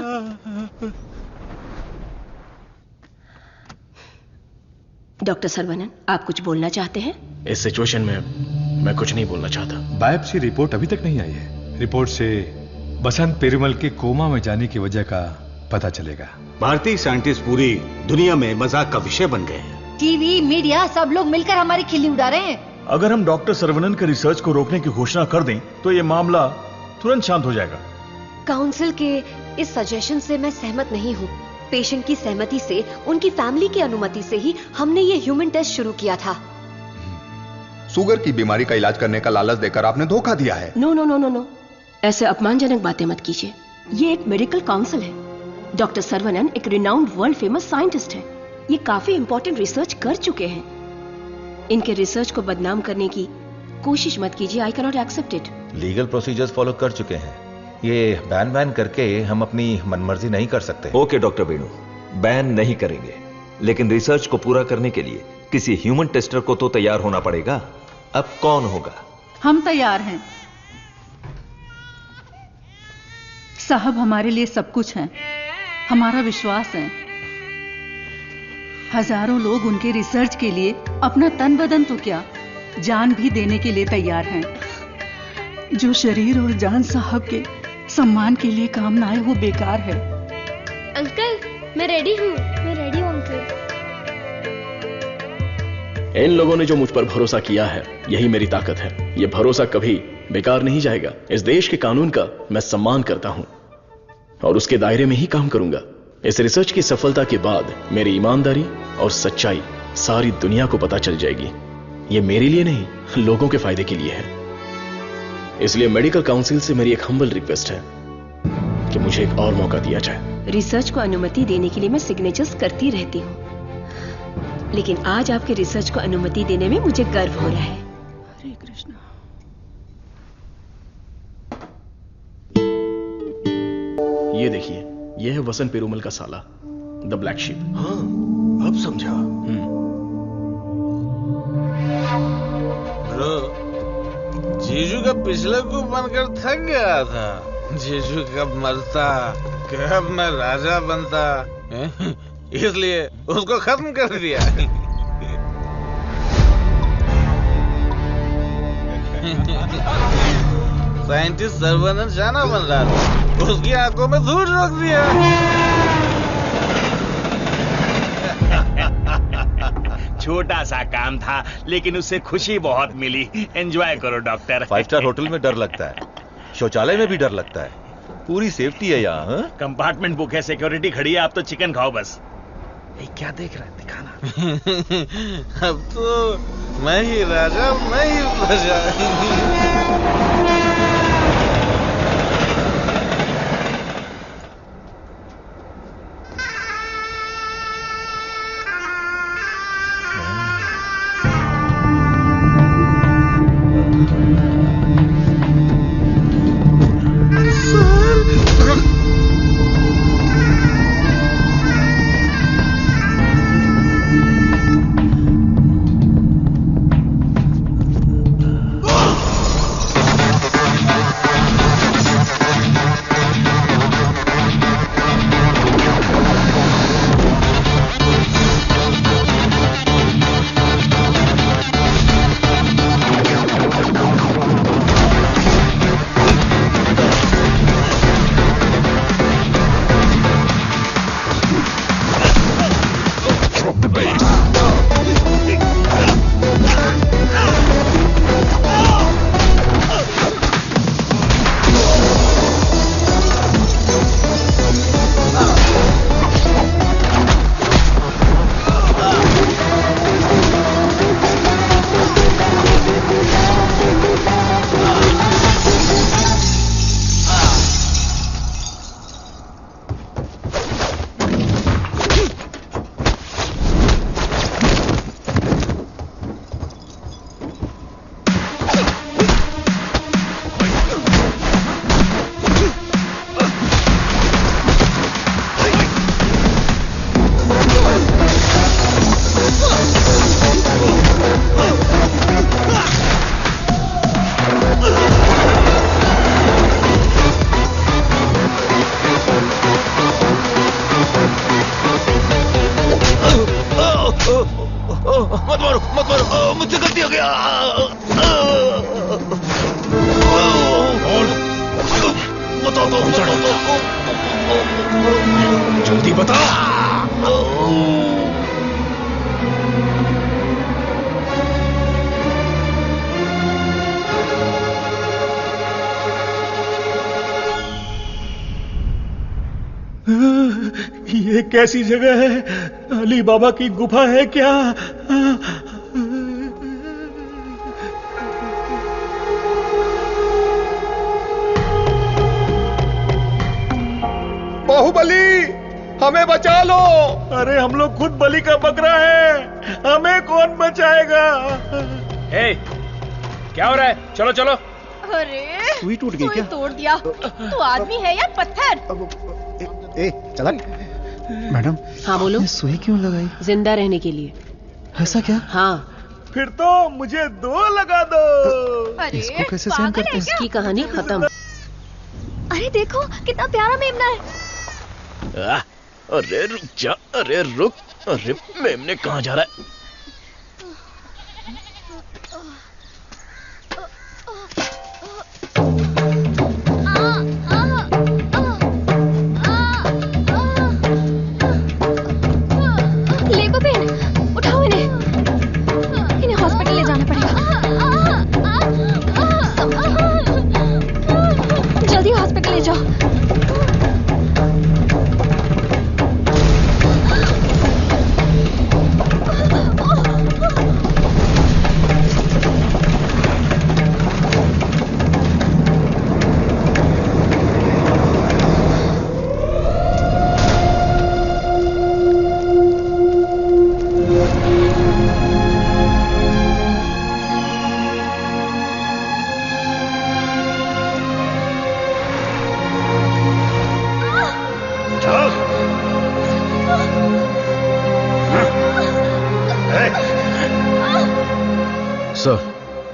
डॉक्टर सरवनन, आप कुछ बोलना चाहते हैं? इस सिचुएशन में मैं कुछ नहीं बोलना चाहता। बायोप्सी रिपोर्ट अभी तक नहीं आई है। रिपोर्ट से बसंत पेरुमल के कोमा में जाने की वजह का पता चलेगा। भारतीय साइंटिस्ट पूरी दुनिया में मजाक का विषय बन गए हैं। टीवी, मीडिया सब लोग मिलकर हमारी खिल्ली उड़ा रहे हैं। अगर हम डॉक्टर सरवनन के रिसर्च को रोकने की घोषणा कर दें तो ये मामला तुरंत शांत हो जाएगा। काउंसिल के इस सजेशन से मैं सहमत नहीं हूँ। पेशेंट की सहमति से, उनकी फैमिली की अनुमति से ही हमने ये ह्यूमन टेस्ट शुरू किया था। शुगर की बीमारी का इलाज करने का लालच देकर आपने धोखा दिया है। No no no no no, ऐसे अपमानजनक बातें मत कीजिए। ये एक मेडिकल काउंसिल है। डॉक्टर सरवनन एक रिनाउंड वर्ल्ड फेमस साइंटिस्ट है। ये काफी इंपॉर्टेंट रिसर्च कर चुके हैं। इनके रिसर्च को बदनाम करने की कोशिश मत कीजिए। I can not accept it. Legal procedures follow कर चुके हैं। ये बैन करके हम अपनी मनमर्जी नहीं कर सकते। ओके डॉक्टर वेणु, बैन नहीं करेंगे, लेकिन रिसर्च को पूरा करने के लिए किसी ह्यूमन टेस्टर को तो तैयार होना पड़ेगा। अब कौन होगा? हम तैयार हैं। साहब हमारे लिए सब कुछ हैं, हमारा विश्वास है। हजारों लोग उनके रिसर्च के लिए अपना तन बदन तो क्या, जान भी देने के लिए तैयार हैं। जो शरीर और जान साहब के सम्मान के लिए काम ना आए वो बेकार है। अंकल मैं रेडी हूँ अंकल। इन लोगों ने जो मुझ पर भरोसा किया है यही मेरी ताकत है। यह भरोसा कभी बेकार नहीं जाएगा। इस देश के कानून का मैं सम्मान करता हूं और उसके दायरे में ही काम करूंगा। इस रिसर्च की सफलता के बाद मेरी ईमानदारी और सच्चाई सारी दुनिया को पता चल जाएगी। यह मेरे लिए नहीं, लोगों के फायदे के लिए है। इसलिए मेडिकल काउंसिल से मेरी एक हम्बल रिक्वेस्ट है कि मुझे एक और मौका दिया जाए। रिसर्च को अनुमति देने के लिए मैं सिग्नेचर्स करती रहती हूँ, लेकिन आज आपके रिसर्च को अनुमति देने में मुझे गर्व हो रहा है। हरे कृष्णा। ये देखिए, यह है वसंत पेरुमल का साला, द ब्लैक शीप। हाँ, अब समझा। ब्रो, जीजू का पिछला को बनकर थक गया था। जीजू कब मरता, कब मैं राजा बनता, इसलिए उसको खत्म कर दिया। साइंटिस्ट सर्वनंद शाना बन रहा था, उसकी आंखों में धूल रख दिया। छोटा सा काम था लेकिन उससे खुशी बहुत मिली। एंजॉय करो डॉक्टर। 5 स्टार होटल में डर लगता है, शौचालय में भी डर लगता है, पूरी सेफ्टी है यहाँ। कंपार्टमेंट बुक है, सिक्योरिटी खड़ी है, आप तो चिकन खाओ बस। क्या देख रहा है, दिखाना। अब तो मैं ही राजा, मैं ही प्रजा। जल्दी बता। ये कैसी जगह है? अली बाबा की गुफा है क्या? बाहुबली, हमें बचा लो। अरे हम लोग खुद बलि का बकरा है, हमें कौन बचाएगा? क्या हो रहा है? चलो चलो। अरे सुई टूट गई क्या? तोड़ दिया। तू आदमी है या पत्थर? ए चला। मैडम। हाँ बोलो। सुई क्यों लगाई? जिंदा रहने के लिए। ऐसा क्या? हाँ। फिर तो मुझे 2 लगा दो। अरे इसको कैसे सहन करते हैं? इसकी कहानी खत्म। अरे देखो कितना प्यारा मेमना है। अरे रुक जा, अरे रुक, अरे मेमने कहाँ जा रहा है?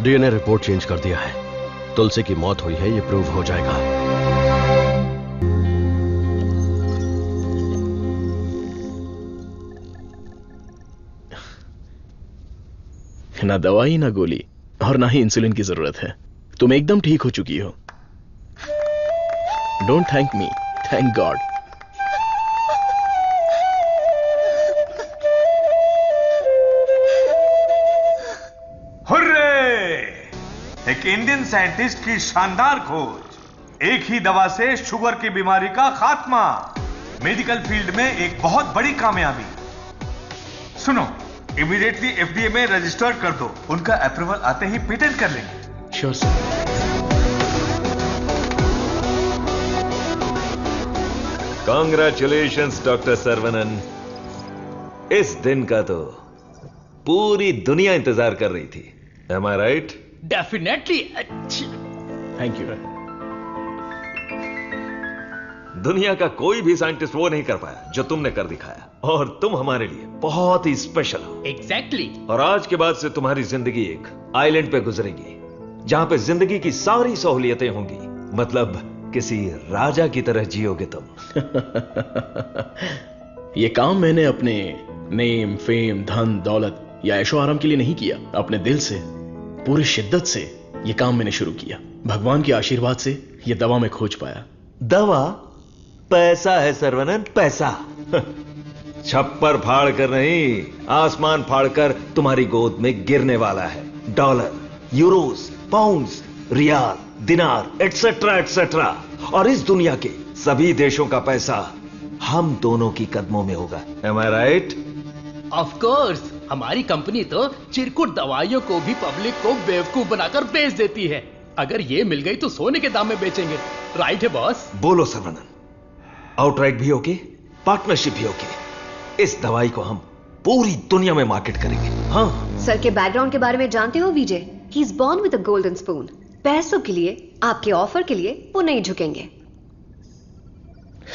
डीएनए रिपोर्ट चेंज कर दिया है। तुलसी की मौत हुई है, ये प्रूव हो जाएगा। ना दवाई ना गोली और ना ही इंसुलिन की जरूरत है। तुम एकदम ठीक हो चुकी हो। Don't thank me, thank God. एक इंडियन साइंटिस्ट की शानदार खोज, एक ही दवा से शुगर की बीमारी का खात्मा, मेडिकल फील्ड में एक बहुत बड़ी कामयाबी। सुनो, इमीडिएटली एफडीए में रजिस्टर कर दो, उनका अप्रूवल आते ही पेटेंट कर लेंगे। Sure sir. Congratulations doctor Saravanan. इस दिन का तो पूरी दुनिया इंतजार कर रही थी। Am I right? Definitely. Thank you. दुनिया का कोई भी साइंटिस्ट वो नहीं कर पाया जो तुमने कर दिखाया, और तुम हमारे लिए बहुत ही स्पेशल हो। एग्जैक्टली। और आज के बाद से तुम्हारी जिंदगी एक आइलैंड पे गुजरेगी, जहां पे जिंदगी की सारी सहूलियतें होंगी। मतलब किसी राजा की तरह जियोगे तुम। ये काम मैंने अपने नेम, फेम, धन, दौलत या ऐशो आराम के लिए नहीं किया। अपने दिल से, पूरी शिद्दत से ये काम मैंने शुरू किया। भगवान के आशीर्वाद से ये दवा में खोज पाया। दवा? पैसा है सर्वनन, पैसा। छप्पर फाड़ कर नहीं, आसमान फाड़कर तुम्हारी गोद में गिरने वाला है। डॉलर, यूरोस, पाउंड्स, रियाल, दिनार, एटसेट्रा एटसेट्रा। और इस दुनिया के सभी देशों का पैसा हम दोनों की कदमों में होगा। Am I right? Of course, हमारी कंपनी तो चिरकुट दवाइयों को भी पब्लिक को बेवकूफ बनाकर बेच देती है। अगर ये मिल गई तो सोने के दाम में बेचेंगे। राइट है बॉस? बोलो सर्वनन, आउटराइट भी ओके, पार्टनरशिप भी ओके। इस दवाई को हम पूरी दुनिया में मार्केट करेंगे। हाँ। सर के बैकग्राउंड के बारे में जानते हो Vijay? He is born with a golden spoon. पैसों के लिए, आपके ऑफर के लिए वो नहीं झुकेंगे।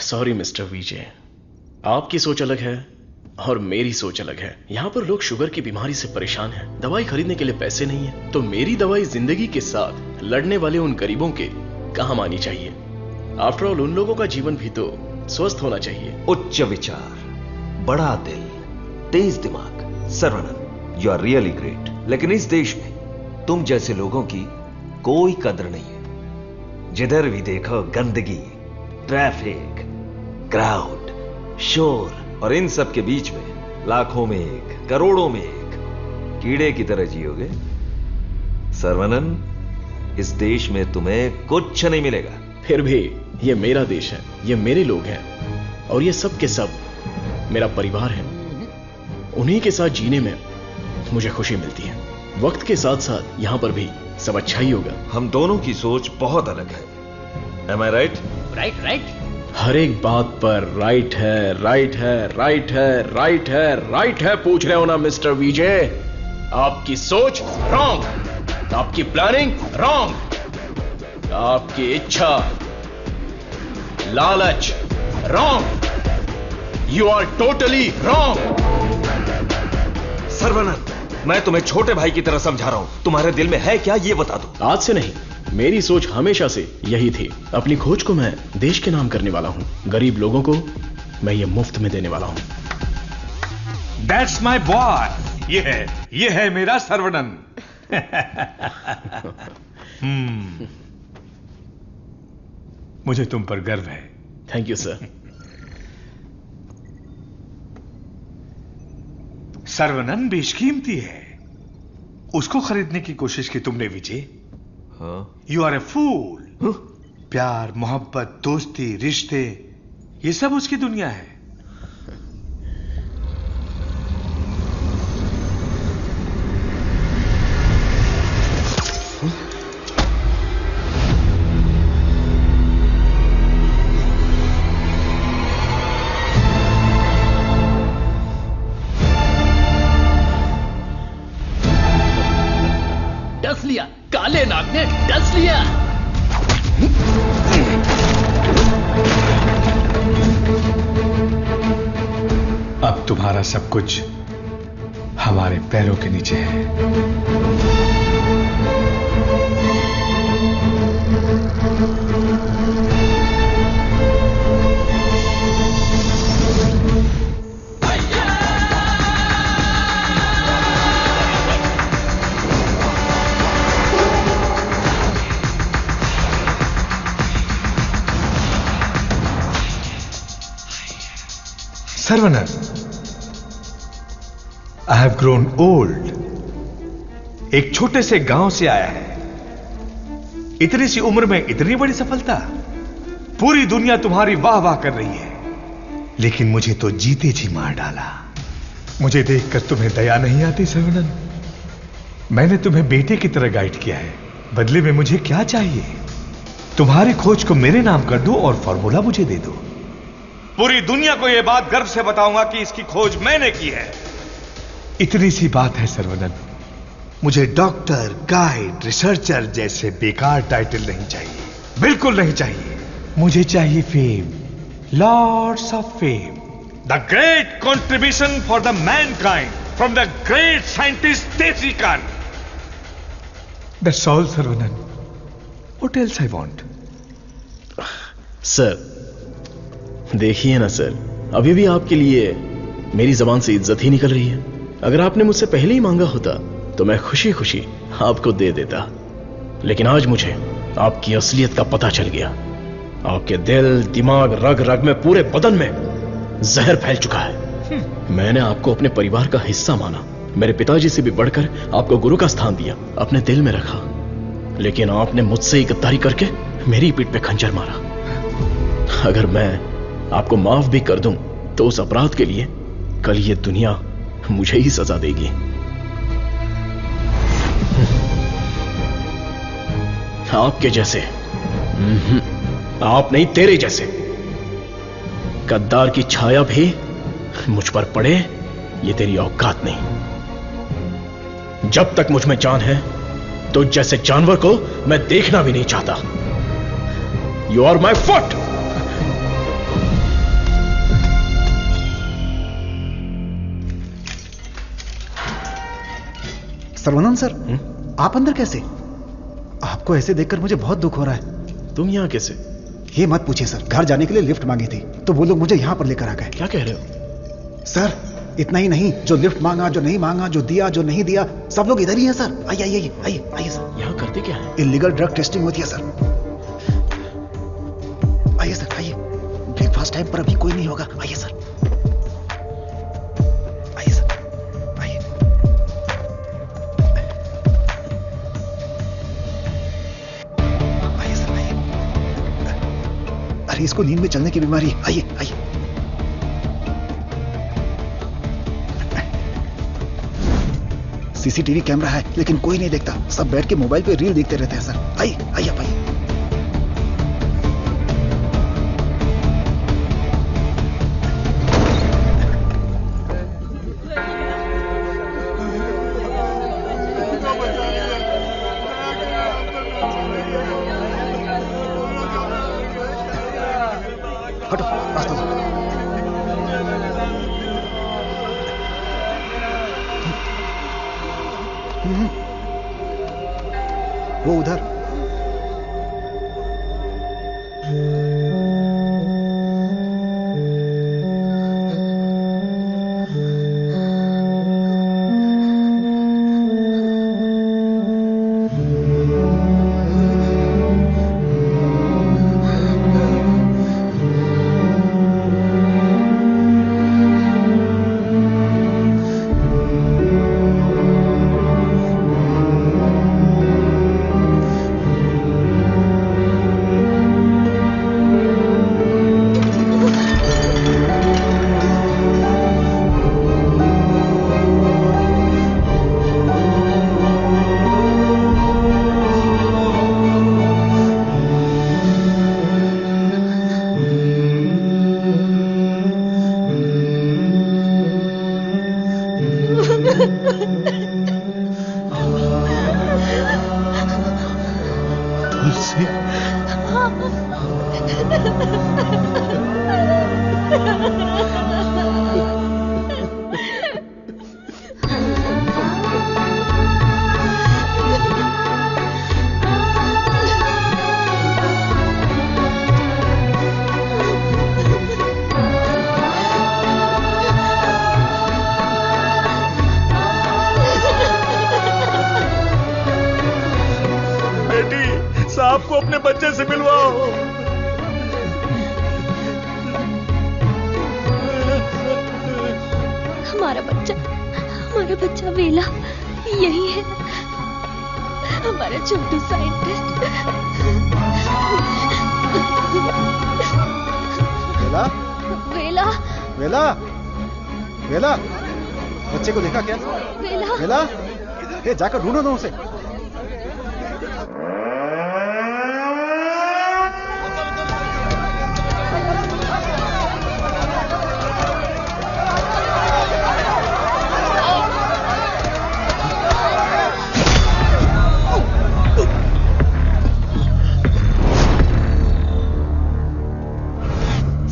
सॉरी मिस्टर विजय, आपकी सोच अलग है और मेरी सोच अलग है। यहाँ पर लोग शुगर की बीमारी से परेशान हैं, दवाई खरीदने के लिए पैसे नहीं है। तो मेरी दवाई जिंदगी के साथ लड़ने वाले उन गरीबों के काम आनी चाहिए। आफ्टर ऑल उन लोगों का जीवन भी तो स्वस्थ होना चाहिए। उच्च विचार, बड़ा दिल, तेज दिमाग। Saravanan, you are really great. लेकिन इस देश में तुम जैसे लोगों की कोई कदर नहीं है। जिधर भी देखो गंदगी, ट्रैफिक, क्राउड, शोर, और इन सब के बीच में लाखों में एक, करोड़ों में एक कीड़े की तरह जियोगे। सर्वनन, इस देश में तुम्हें कुछ नहीं मिलेगा। फिर भी ये मेरा देश है, ये मेरे लोग हैं, और ये सब के सब मेरा परिवार है। उन्हीं के साथ जीने में मुझे खुशी मिलती है। वक्त के साथ साथ यहां पर भी सब अच्छा ही होगा। हम दोनों की सोच बहुत अलग है। Am I right? Right right. हर एक बात पर राइट है, राइट है, राइट है, राइट है, राइट है पूछ रहे हो ना मिस्टर विजय? आपकी सोच रॉन्ग, आपकी प्लानिंग रॉन्ग, आपकी इच्छा, लालच wrong. You are totally wrong. Saravanan, मैं तुम्हें छोटे भाई की तरह समझा रहा हूं। तुम्हारे दिल में है क्या, ये बता दो। आज से नहीं, मेरी सोच हमेशा से यही थी। अपनी खोज को मैं देश के नाम करने वाला हूं, गरीब लोगों को मैं ये मुफ्त में देने वाला हूं। That's my boy। ये है मेरा सर्वनन। मुझे तुम पर गर्व है। Thank you sir. सर्वनन बेशकीमती है, उसको खरीदने की कोशिश की तुमने विजय। यू आर ए फूल। प्यार, मोहब्बत, दोस्ती, रिश्ते, ये सब उसकी दुनिया है। डस लिया, काले नाग ने डस लिया। अब तुम्हारा सब कुछ हमारे पैरों के नीचे है। Saravanan, I have grown old. एक छोटे से गांव से आया है, इतनी सी उम्र में इतनी बड़ी सफलता। पूरी दुनिया तुम्हारी वाह वाह कर रही है, लेकिन मुझे तो जीते जी मार डाला। मुझे देखकर तुम्हें दया नहीं आती सर्वनन? मैंने तुम्हें बेटे की तरह गाइड किया है, बदले में मुझे क्या चाहिए? तुम्हारी खोज को मेरे नाम कर दो और फॉर्मूला मुझे दे दो। पूरी दुनिया को यह बात गर्व से बताऊंगा कि इसकी खोज मैंने की है। इतनी सी बात है सर्वनन। मुझे डॉक्टर, गाइड, रिसर्चर जैसे बेकार टाइटल नहीं चाहिए, बिल्कुल नहीं चाहिए। मुझे चाहिए fame, lords of fame. The great contribution for the mankind from the great scientist देसी कान। That's all Saravanan. What else I want? Sir देखिए ना सर, अभी भी आपके लिए मेरी जबान से इज्जत ही निकल रही है। अगर आपने मुझसे पहले ही मांगा होता तो मैं खुशी खुशी आपको दे देता, लेकिन आज मुझे आपकी असलियत का पता चल गया। आपके दिल, दिमाग, रग रग में, पूरे बदन में जहर फैल चुका है। मैंने आपको अपने परिवार का हिस्सा माना, मेरे पिताजी से भी बढ़कर आपको गुरु का स्थान दिया, अपने दिल में रखा, लेकिन आपने मुझसे ही गद्दारी करके मेरी पीठ पे खंजर मारा। अगर मैं आपको माफ भी कर दूं तो उस अपराध के लिए कल ये दुनिया मुझे ही सजा देगी। आपके जैसे, आप नहीं, तेरे जैसे गद्दार की छाया भी मुझ पर पड़े, ये तेरी औकात नहीं। जब तक मुझ में जान है तो जैसे जानवर को मैं देखना भी नहीं चाहता। You are my foot. Saravanan sir, आप अंदर कैसे? आपको ऐसे देखकर मुझे बहुत दुख हो रहा है। तुम यहां कैसे? ये मत पूछिए सर, घर जाने के लिए लिफ्ट मांगी थी तो वो लोग मुझे यहां पर लेकर आ गए। क्या कह रहे हो? सर इतना ही नहीं, जो लिफ्ट मांगा, जो नहीं मांगा, जो दिया, जो नहीं दिया, सब लोग इधर ही हैं सर। आइए आइए आइए आइए सर। यहां करते क्या है? इलीगल ड्रग टेस्टिंग होती है सर। आइए सर, आइए। ब्रेकफास्ट टाइम पर अभी कोई नहीं होगा। आइए सर, आइए सर, आइए। आइए सर, आइए। अरे इसको नींद में चलने की बीमारी है। आइए आइए। सीसीटीवी कैमरा है लेकिन कोई नहीं देखता, सब बैठ के मोबाइल पे रील देखते रहते हैं सर। आइए आइए आप आइए। हटो, रास्ता दो। वो उधर तुलसी, साहब को अपने बच्चे से मिलवाओ। हमारा बच्चा वेला यही है, हमारा छोटू साइंटिस्ट। वेला, वेला, वेला, वेला, बच्चे को देखा क्या? वेला, वेला, ये जाकर ढूंढो ना उसे।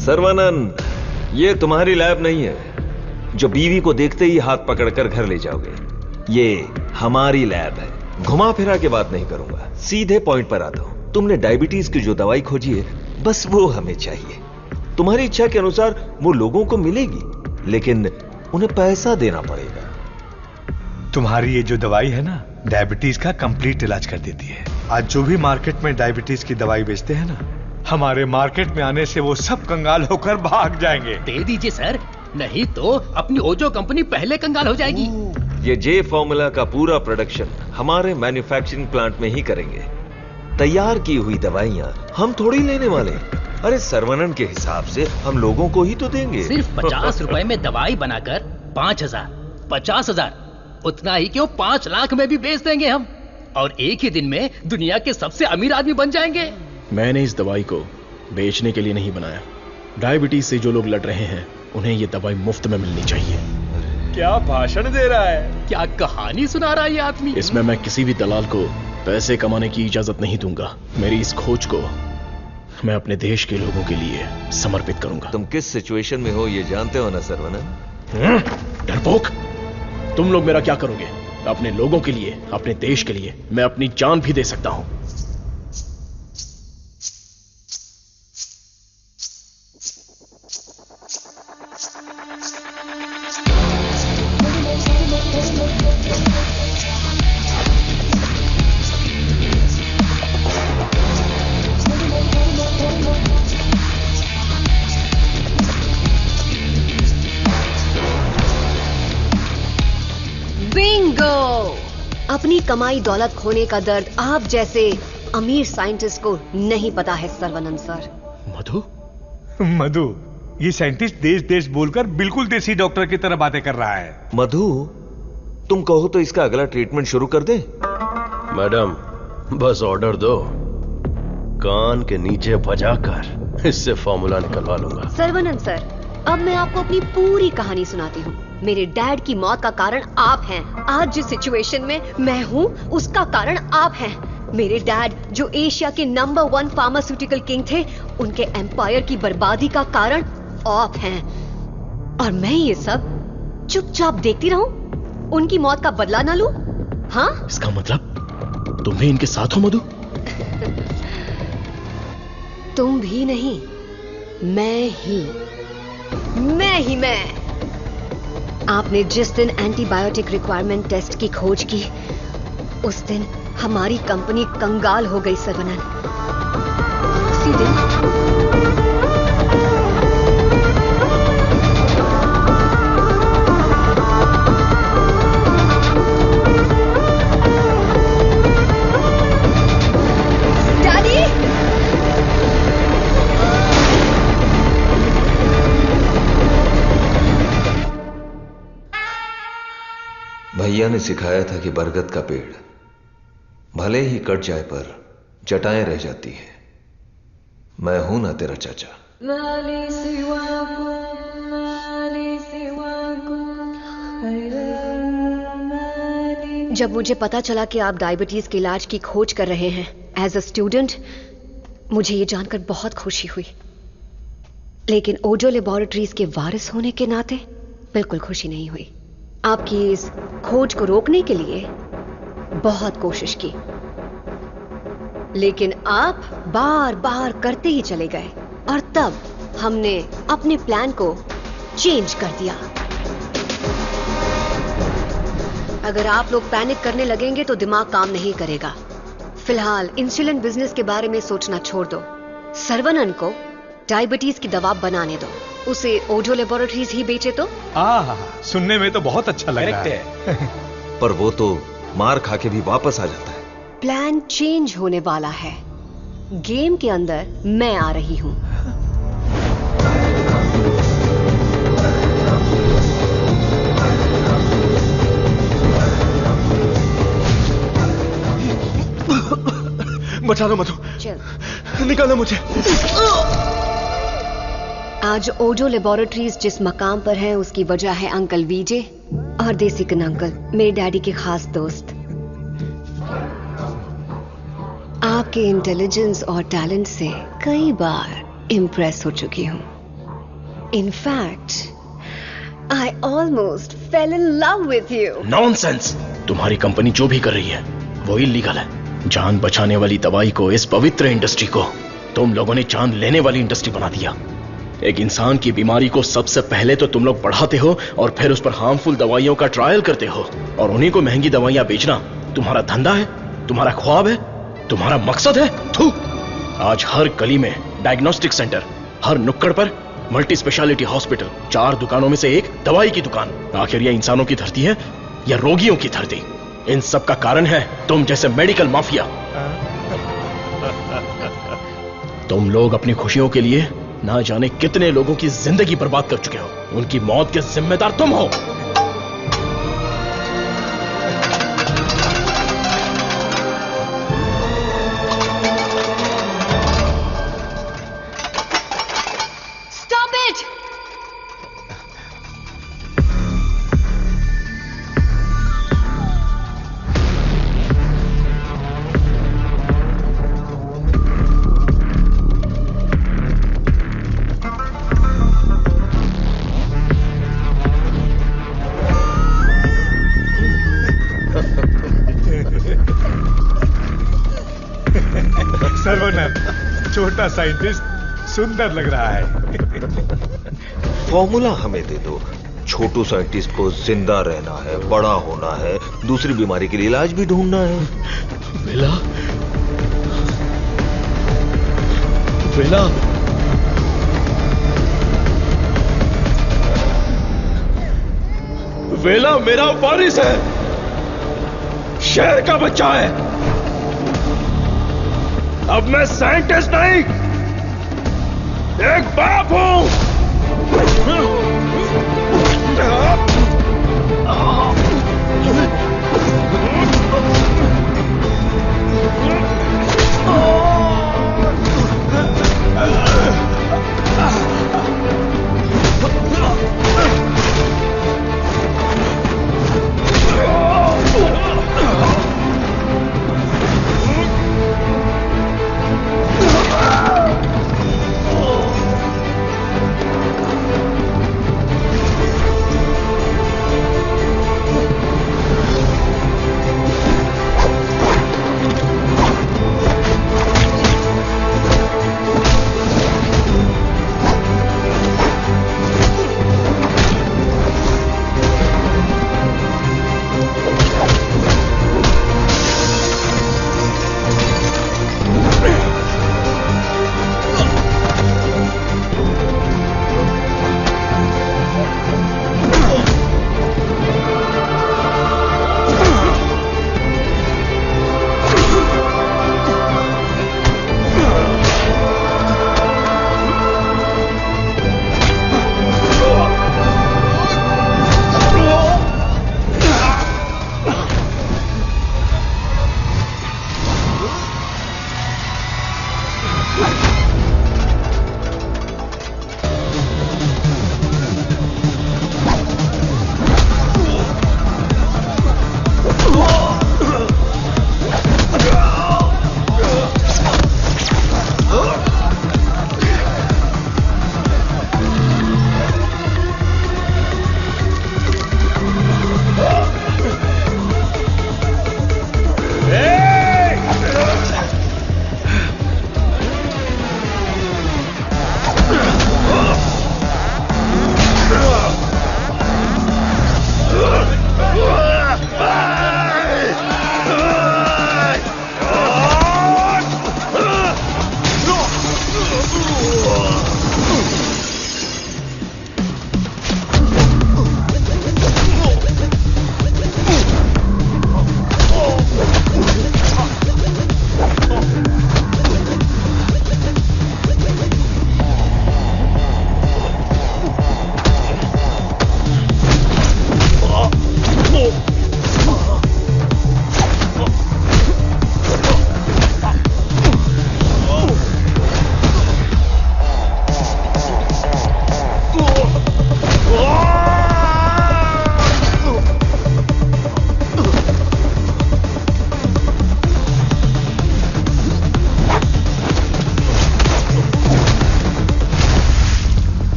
सर्वानंद, ये तुम्हारी लैब नहीं है जो बीवी को देखते ही हाथ पकड़कर घर ले जाओगे। ये हमारी लैब है। घुमा फिरा के बात नहीं करूंगा, सीधे पॉइंट पर आता हूं। तुमने डायबिटीज की जो दवाई खोजी है, बस वो हमें चाहिए। तुम्हारी इच्छा के अनुसार वो लोगों को मिलेगी, लेकिन उन्हें पैसा देना पड़ेगा। तुम्हारी ये जो दवाई है ना, डायबिटीज का कंप्लीट इलाज कर देती है। आज जो भी मार्केट में डायबिटीज की दवाई बेचते हैं ना, हमारे मार्केट में आने से वो सब कंगाल होकर भाग जाएंगे। दे दीजिए सर, नहीं तो अपनी ओजो कंपनी पहले कंगाल हो जाएगी। ये जे फॉर्मूला का पूरा प्रोडक्शन हमारे मैन्युफैक्चरिंग प्लांट में ही करेंगे। तैयार की हुई दवाइयां हम थोड़ी लेने वाले। अरे सर्वनन के हिसाब से हम लोगों को ही तो देंगे। सिर्फ 50 रुपए में दवाई बनाकर 5,000, 50,000, उतना ही क्यों 5 लाख में भी बेच देंगे हम, और एक ही दिन में दुनिया के सबसे अमीर आदमी बन जाएंगे। मैंने इस दवाई को बेचने के लिए नहीं बनाया। डायबिटीज से जो लोग लड़ रहे हैं, उन्हें ये दवाई मुफ्त में मिलनी चाहिए। क्या भाषण दे रहा है, क्या कहानी सुना रहा है ये आदमी। इसमें मैं किसी भी दलाल को पैसे कमाने की इजाजत नहीं दूंगा। मेरी इस खोज को मैं अपने देश के लोगों के लिए समर्पित करूंगा। तुम किस सिचुएशन में हो ये जानते हो ना सर्वनन? डरपोक, तुम लोग मेरा क्या करोगे? अपने लोगों के लिए, अपने देश के लिए मैं अपनी जान भी दे सकता हूं। अपनी कमाई दौलत खोने का दर्द आप जैसे अमीर साइंटिस्ट को नहीं पता है सर्वनंद सर। मधु, ये साइंटिस्ट देश देश बोलकर बिल्कुल देसी डॉक्टर की तरह बातें कर रहा है। मधु, तुम कहो तो इसका अगला ट्रीटमेंट शुरू कर दें? मैडम, बस ऑर्डर दो, कान के नीचे बजाकर इससे फॉर्मूला निकलवा लूंगा। सर्वनंद सर, अब मैं आपको अपनी पूरी कहानी सुनाती हूँ। मेरे डैड की मौत का कारण आप हैं। आज जिस सिचुएशन में मैं हूँ, उसका कारण आप हैं। मेरे डैड जो एशिया के नंबर 1 फार्मास्यूटिकल किंग थे, उनके एम्पायर की बर्बादी का कारण आप हैं। और मैं ये सब चुपचाप देखती रहूं? उनकी मौत का बदला ना लूं? हाँ? इसका मतलब तुम भी इनके साथ हो मधु? तुम भी नहीं, मैं ही। आपने जिस दिन एंटीबायोटिक रिक्वायरमेंट टेस्ट की खोज की, उस दिन हमारी कंपनी कंगाल हो गई सर्वनन। उसी दिन भैया ने सिखाया था कि बरगद का पेड़ भले ही कट जाए पर जटाएं रह जाती हैं। मैं हूं ना तेरा चाचा। जब मुझे पता चला कि आप डायबिटीज के इलाज की खोज कर रहे हैं एज अ स्टूडेंट, मुझे ये जानकर बहुत खुशी हुई, लेकिन ओजो लेबोरेटरीज के वारिस होने के नाते बिल्कुल खुशी नहीं हुई। आपकी इस खोज को रोकने के लिए बहुत कोशिश की, लेकिन आप बार बार करते ही चले गए और तब हमने अपने प्लान को चेंज कर दिया। अगर आप लोग पैनिक करने लगेंगे तो दिमाग काम नहीं करेगा। फिलहाल इंसुलिन बिजनेस के बारे में सोचना छोड़ दो। सर्वनन को डायबिटीज की दवा बनाने दो, उसे ओजो लेबोरेटरीज ही बेचे तो। सुनने में तो बहुत अच्छा लग रहा है। पर वो तो मार खा के भी वापस आ जाता है। प्लान चेंज होने वाला है। गेम के अंदर मैं आ रही हूं। बचा लो मधु, निकालो मुझे। आज ओजो लेबोरेटरीज जिस मकाम पर है उसकी वजह है अंकल वीजे और देसिकन अंकल, मेरे डैडी के खास दोस्त। आपके इंटेलिजेंस और टैलेंट से कई बार इम्प्रेस हो चुकी हूं। In fact I almost fail in love with you. Nonsense! तुम्हारी कंपनी जो भी कर रही है वो इलीगल है। जान बचाने वाली दवाई को, इस पवित्र इंडस्ट्री को तुम लोगों ने जान लेने वाली इंडस्ट्री बना दिया। एक इंसान की बीमारी को सबसे पहले तो तुम लोग बढ़ाते हो और फिर उस पर हार्मफुल दवाइयों का ट्रायल करते हो, और उन्हीं को महंगी दवाइयां बेचना तुम्हारा धंधा है, तुम्हारा ख्वाब है, तुम्हारा मकसद है। थू! आज हर गली में डायग्नोस्टिक सेंटर, हर नुक्कड़ पर मल्टी स्पेशलिटी हॉस्पिटल, 4 दुकानों में से एक दवाई की दुकान। आखिर यह इंसानों की धरती है या रोगियों की धरती? इन सब का कारण है तुम जैसे मेडिकल माफिया। तुम लोग अपनी खुशियों के लिए ना जाने कितने लोगों की जिंदगी बर्बाद कर चुके हो। उनकी मौत के जिम्मेदार तुम हो। Stop it! सर्वनन, छोटा साइंटिस्ट सुंदर लग रहा है। फॉर्मूला हमें दे दो। छोटू साइंटिस्ट को जिंदा रहना है, बड़ा होना है, दूसरी बीमारी के लिए इलाज भी ढूंढना है। वेला, वेला, वेला मेरा वारिस है, शेर का बच्चा है। अब मैं साइंटिस्ट नहीं, एक बाप हूं।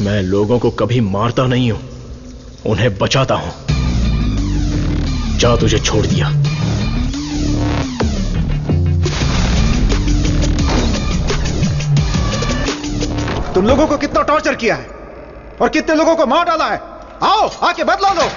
मैं लोगों को कभी मारता नहीं हूं, उन्हें बचाता हूं। जा, तुझे छोड़ दिया। तुम लोगों को कितना टॉर्चर किया है और कितने लोगों को मार डाला है। आओ, आके बदला लो।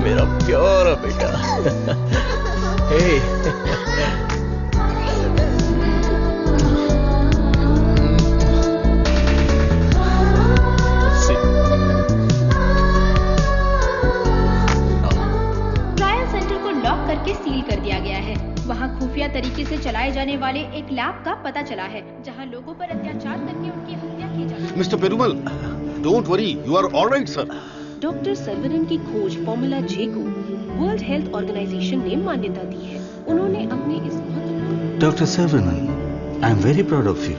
मेरा प्यारा बेटा। ट्रायल सेंटर को लॉक करके सील कर दिया गया है। वहाँ खुफिया तरीके से चलाए जाने वाले एक लैब का पता चला है, जहाँ लोगों पर अत्याचार करके उनकी हत्या की जाती है। Mister Perumal, don't worry, you are alright sir. Doctor Saravanan की खोज फॉर्मूला जे को वर्ल्ड हेल्थ ऑर्गेनाइजेशन ने मान्यता दी है। उन्होंने अपने इस doctor Saravanan, I am very proud of you.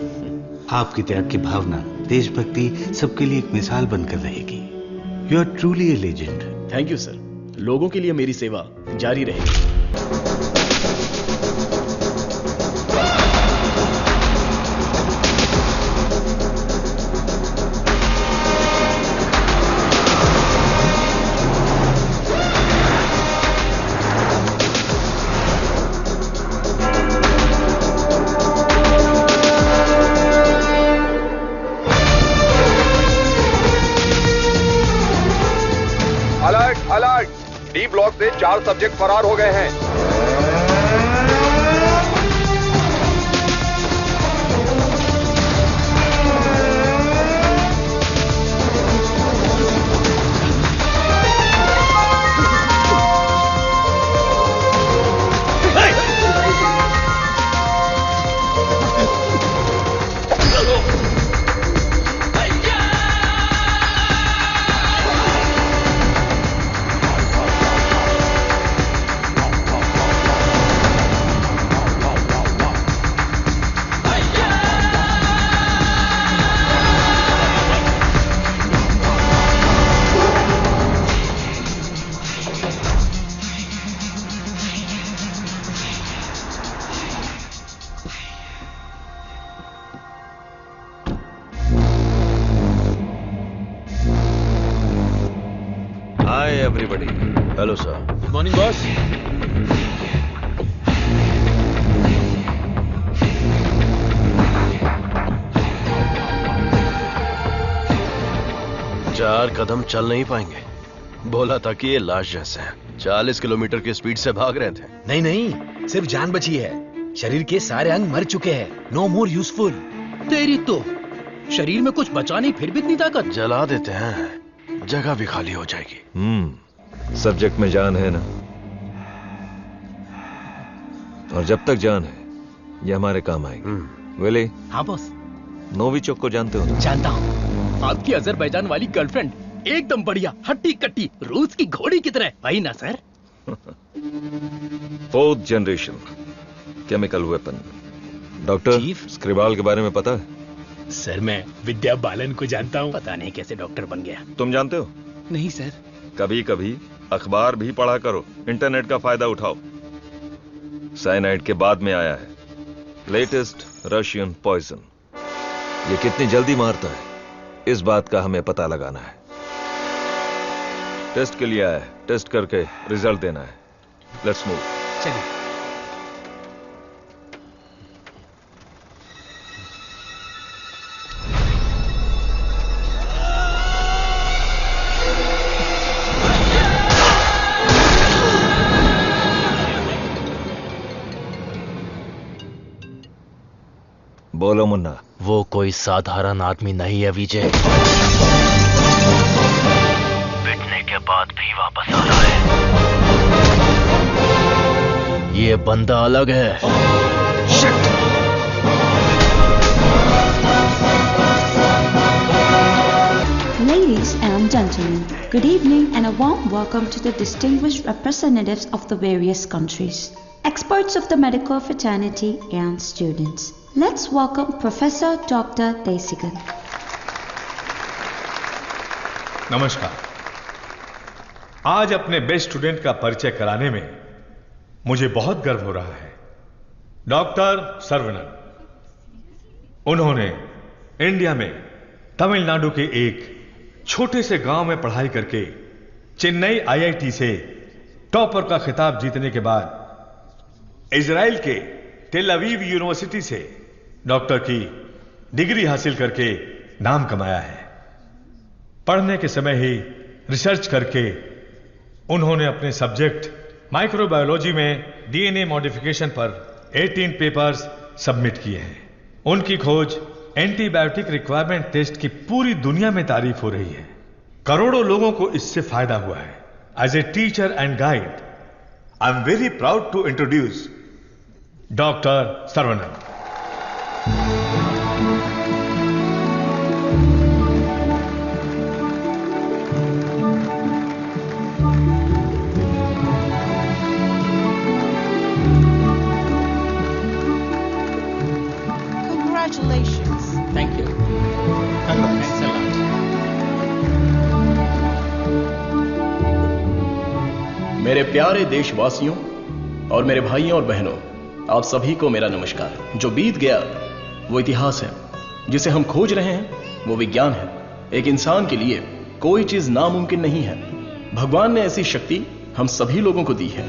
आपकी त्याग की भावना, देशभक्ति सबके लिए एक मिसाल बनकर रहेगी। You are truly a legend. Thank you sir. लोगों के लिए मेरी सेवा जारी रहेगी। डी ब्लॉक से 4 सब्जेक्ट फरार हो गए हैं। everybody. Hello, sir. Good morning, boss. चार कदम चल नहीं पाएंगे। बोला था कि ये लाश जैसे हैं। 40 किलोमीटर की स्पीड से भाग रहे थे। नहीं नहीं, सिर्फ जान बची है। शरीर के सारे अंग मर चुके हैं। No more useful. तेरी तो शरीर में कुछ बचा नहीं, फिर भी इतनी ताकत। जला देते हैं, जगह भी खाली हो जाएगी। सब्जेक्ट में जान है ना, और जब तक जान है ये हमारे काम आएगी। विली? हाँ बॉस। नोविचोक को जानते हो ना? जानता हूँ। आपकी अजरबैजान वाली गर्लफ्रेंड एकदम बढ़िया, हट्टी कट्टी, रूस की घोड़ी की तरह। वही ना sir? 4th generation chemical weapon. Doctor, Skripal के बारे में पता है? सर मैं विद्या बालन को जानता हूँ, पता नहीं कैसे डॉक्टर बन गया। तुम जानते हो? नहीं सर। कभी कभी अखबार भी पढ़ा करो, इंटरनेट का फायदा उठाओ। साइनाइड के बाद में आया है लेटेस्ट रशियन पॉइजन। ये कितनी जल्दी मारता है, इस बात का हमें पता लगाना है। टेस्ट के लिए आया है, टेस्ट करके रिजल्ट देना है। Let's move. चलिए। बोलो मुन्ना। वो कोई साधारण आदमी नहीं है विजय। पिटने के बाद भी वापस आ रहा है। ये बंदा अलग है। Ladies and gentlemen, good evening and a warm welcome to the distinguished representatives of the various countries, experts of the medical fraternity and students. Let's welcome Professor Dr. Desikan. नमस्कार। आज अपने बेस्ट स्टूडेंट का परिचय कराने में मुझे बहुत गर्व हो रहा है। डॉक्टर सर्वनन। उन्होंने इंडिया में तमिलनाडु के एक छोटे से गांव में पढ़ाई करके चेन्नई आईआईटी से टॉपर का खिताब जीतने के बाद इजराइल के टेल अवीव यूनिवर्सिटी से डॉक्टर की डिग्री हासिल करके नाम कमाया है। पढ़ने के समय ही रिसर्च करके उन्होंने अपने सब्जेक्ट माइक्रोबायोलॉजी में डीएनए मॉडिफिकेशन पर 18 पेपर्स सबमिट किए हैं। उनकी खोज एंटीबायोटिक रिक्वायरमेंट टेस्ट की पूरी दुनिया में तारीफ हो रही है। करोड़ों लोगों को इससे फायदा हुआ है। As a teacher and guide, I am very proud to introduce doctor Saravanan. Congratulations. Thank you. Thanks a lot. मेरे प्यारे देशवासियों और मेरे भाइयों और बहनों, आप सभी को मेरा नमस्कार। जो बीत गया वो इतिहास है, जिसे हम खोज रहे हैं वो विज्ञान है। एक इंसान के लिए कोई चीज नामुमकिन नहीं है। भगवान ने ऐसी शक्ति हम सभी लोगों को दी है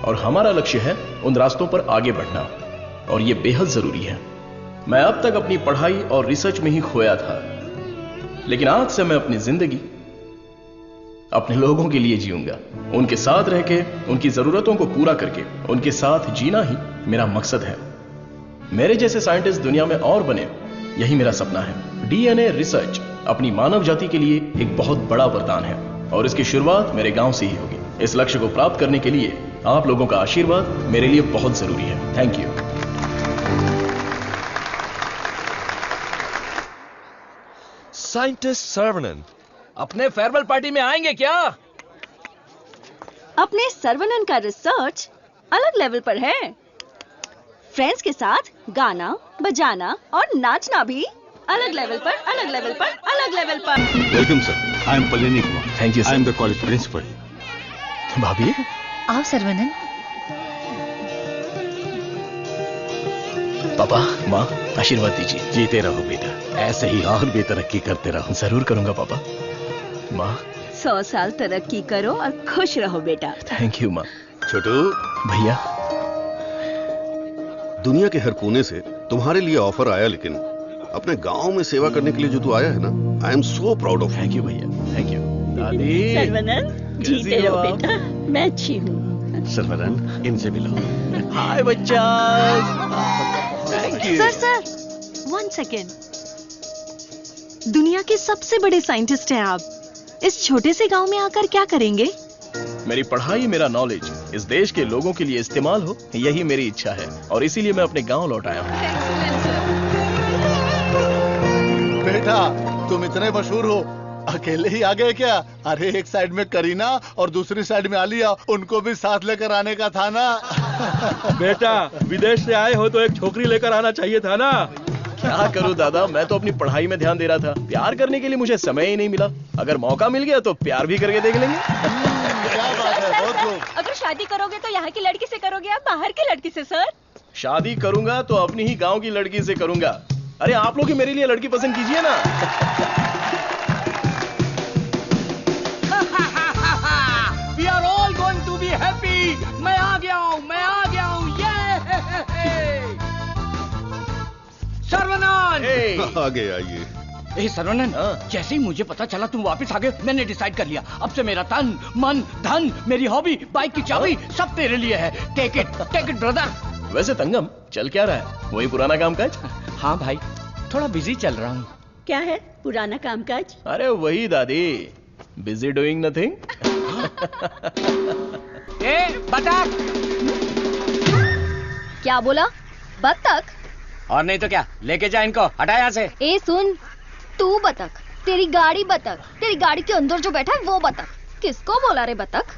और हमारा लक्ष्य है उन रास्तों पर आगे बढ़ना, और ये बेहद जरूरी है। मैं अब तक अपनी पढ़ाई और रिसर्च में ही खोया था, लेकिन आज से मैं अपनी जिंदगी अपने लोगों के लिए जीऊंगा। उनके साथ रह के, उनकी जरूरतों को पूरा करके, उनके साथ जीना ही मेरा मकसद है। मेरे जैसे साइंटिस्ट दुनिया में और बने, यही मेरा सपना है। डीएनए रिसर्च अपनी मानव जाति के लिए एक बहुत बड़ा वरदान है और इसकी शुरुआत मेरे गांव से ही होगी। इस लक्ष्य को प्राप्त करने के लिए आप लोगों का आशीर्वाद मेरे लिए बहुत जरूरी है। Thank you. साइंटिस्ट सर्वनन अपने फेयरवेल पार्टी में आएंगे क्या? अपने सर्वनन का रिसर्च अलग लेवल पर है। फ्रेंड्स के साथ गाना, बजाना और नाचना भी अलग लेवल पर, अलग लेवल पर, अलग लेवल पर। Welcome sir, I am Pallavi Kumar. Thank you sir. I am the college principal. भाभी आओ सर्वनन। पापा, माँ, आशीर्वाद दीजिए। जीते रहो बेटा, ऐसे ही और भी तरक्की करते रहो। जरूर करूंगा पापा। माँ 100 साल तरक्की करो और खुश रहो बेटा। थैंक यू माँ। छोटू भैया, दुनिया के हर कोने से तुम्हारे लिए ऑफर आया, लेकिन अपने गांव में सेवा करने के लिए जो तू आया है ना, आई am so proud of. Thank you भैया, थैंक यू। दादी सर्वनन, जीते रहो बेटा, मैं अच्छी हूँ। सर्वनन, इनसे मिलो। हाय बच्चा। Thank you. Sir 1 second. दुनिया के सबसे बड़े साइंटिस्ट हैं आप, इस छोटे से गांव में आकर क्या करेंगे? मेरी पढ़ाई, मेरा नॉलेज इस देश के लोगों के लिए इस्तेमाल हो, यही मेरी इच्छा है और इसीलिए मैं अपने गांव लौट आया हूँ। बेटा, तुम इतने मशहूर हो, अकेले ही आ गए क्या? अरे एक साइड में करीना और दूसरी साइड में आलिया, उनको भी साथ लेकर आने का था ना। बेटा, विदेश से आए हो तो एक छोकरी लेकर आना चाहिए था ना। क्या करूं दादा, मैं तो अपनी पढ़ाई में ध्यान दे रहा था। प्यार करने के लिए मुझे समय ही नहीं मिला। अगर मौका मिल गया तो प्यार भी करके देख लेंगे। क्या बात है, बहुत खूब। अगर शादी करोगे तो यहाँ की लड़की से करोगे या बाहर की लड़की से सर? शादी करूंगा तो अपनी ही गांव की लड़की से करूंगा। अरे आप लोग ही मेरे लिए लड़की पसंद कीजिए ना। We are all going to be happy. मैं आ गया हूँ, मैं आ गया हूँ। ये सर्वनान। आगे आइए। ए सर्वनान, जैसे ही मुझे पता चला तुम वापस आ गए, मैंने डिसाइड कर लिया अब से मेरा तन, मन, धन, मेरी हॉबी, बाइक की चाबी सब तेरे लिए है। Take it brother. वैसे तंगम चल क्या रहा है? वही पुराना कामकाज? हाँ भाई, थोड़ा बिजी चल रहा हूँ। क्या है पुराना कामकाज? अरे वही दादी, बिजी डूइंग नथिंग। ए बतख। क्या बोला? बतख? और नहीं तो क्या, लेके जा इनको, हटा यहाँ से। ए सुन, तू बतख, तेरी गाड़ी बतख, तेरी गाड़ी के अंदर जो बैठा है वो बतख। किसको बोला रे बतख?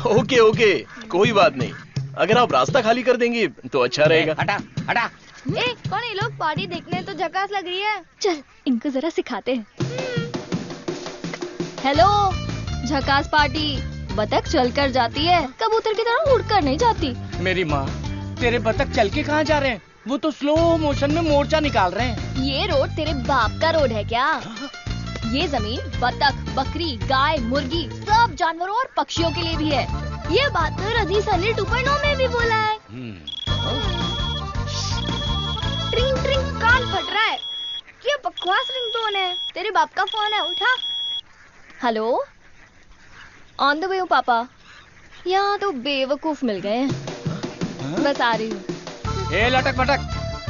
ओके, कोई बात नहीं। अगर आप रास्ता खाली कर देंगी तो अच्छा रहेगा। हटा। ए कौन ये लोग? पार्टी देखने तो झकास लग रही है। चल इनको जरा सिखाते हैं। हेलो, झकास पार्टी। बतख चलकर जाती है, कबूतर की तरह उड़कर नहीं जाती। मेरी माँ, तेरे बतख चल के कहाँ जा रहे हैं? वो तो स्लो मोशन में मोर्चा निकाल रहे हैं। ये रोड तेरे बाप का रोड है क्या? ये जमीन बतख, बकरी, गाय, मुर्गी, सब जानवरों और पक्षियों के लिए भी है। ये बात तो रजी सनी 2.0 में भी बोला है। ट्रिंग ट्रिंग, कान फट रहा है। ये बकवास रिंगटोन है। तेरे बाप का फोन है, उठा। हेलो, ऑन द वे हूँ पापा। यहाँ तो बेवकूफ मिल गए हैं। बस आ रही हूँ। ए लटक पटक,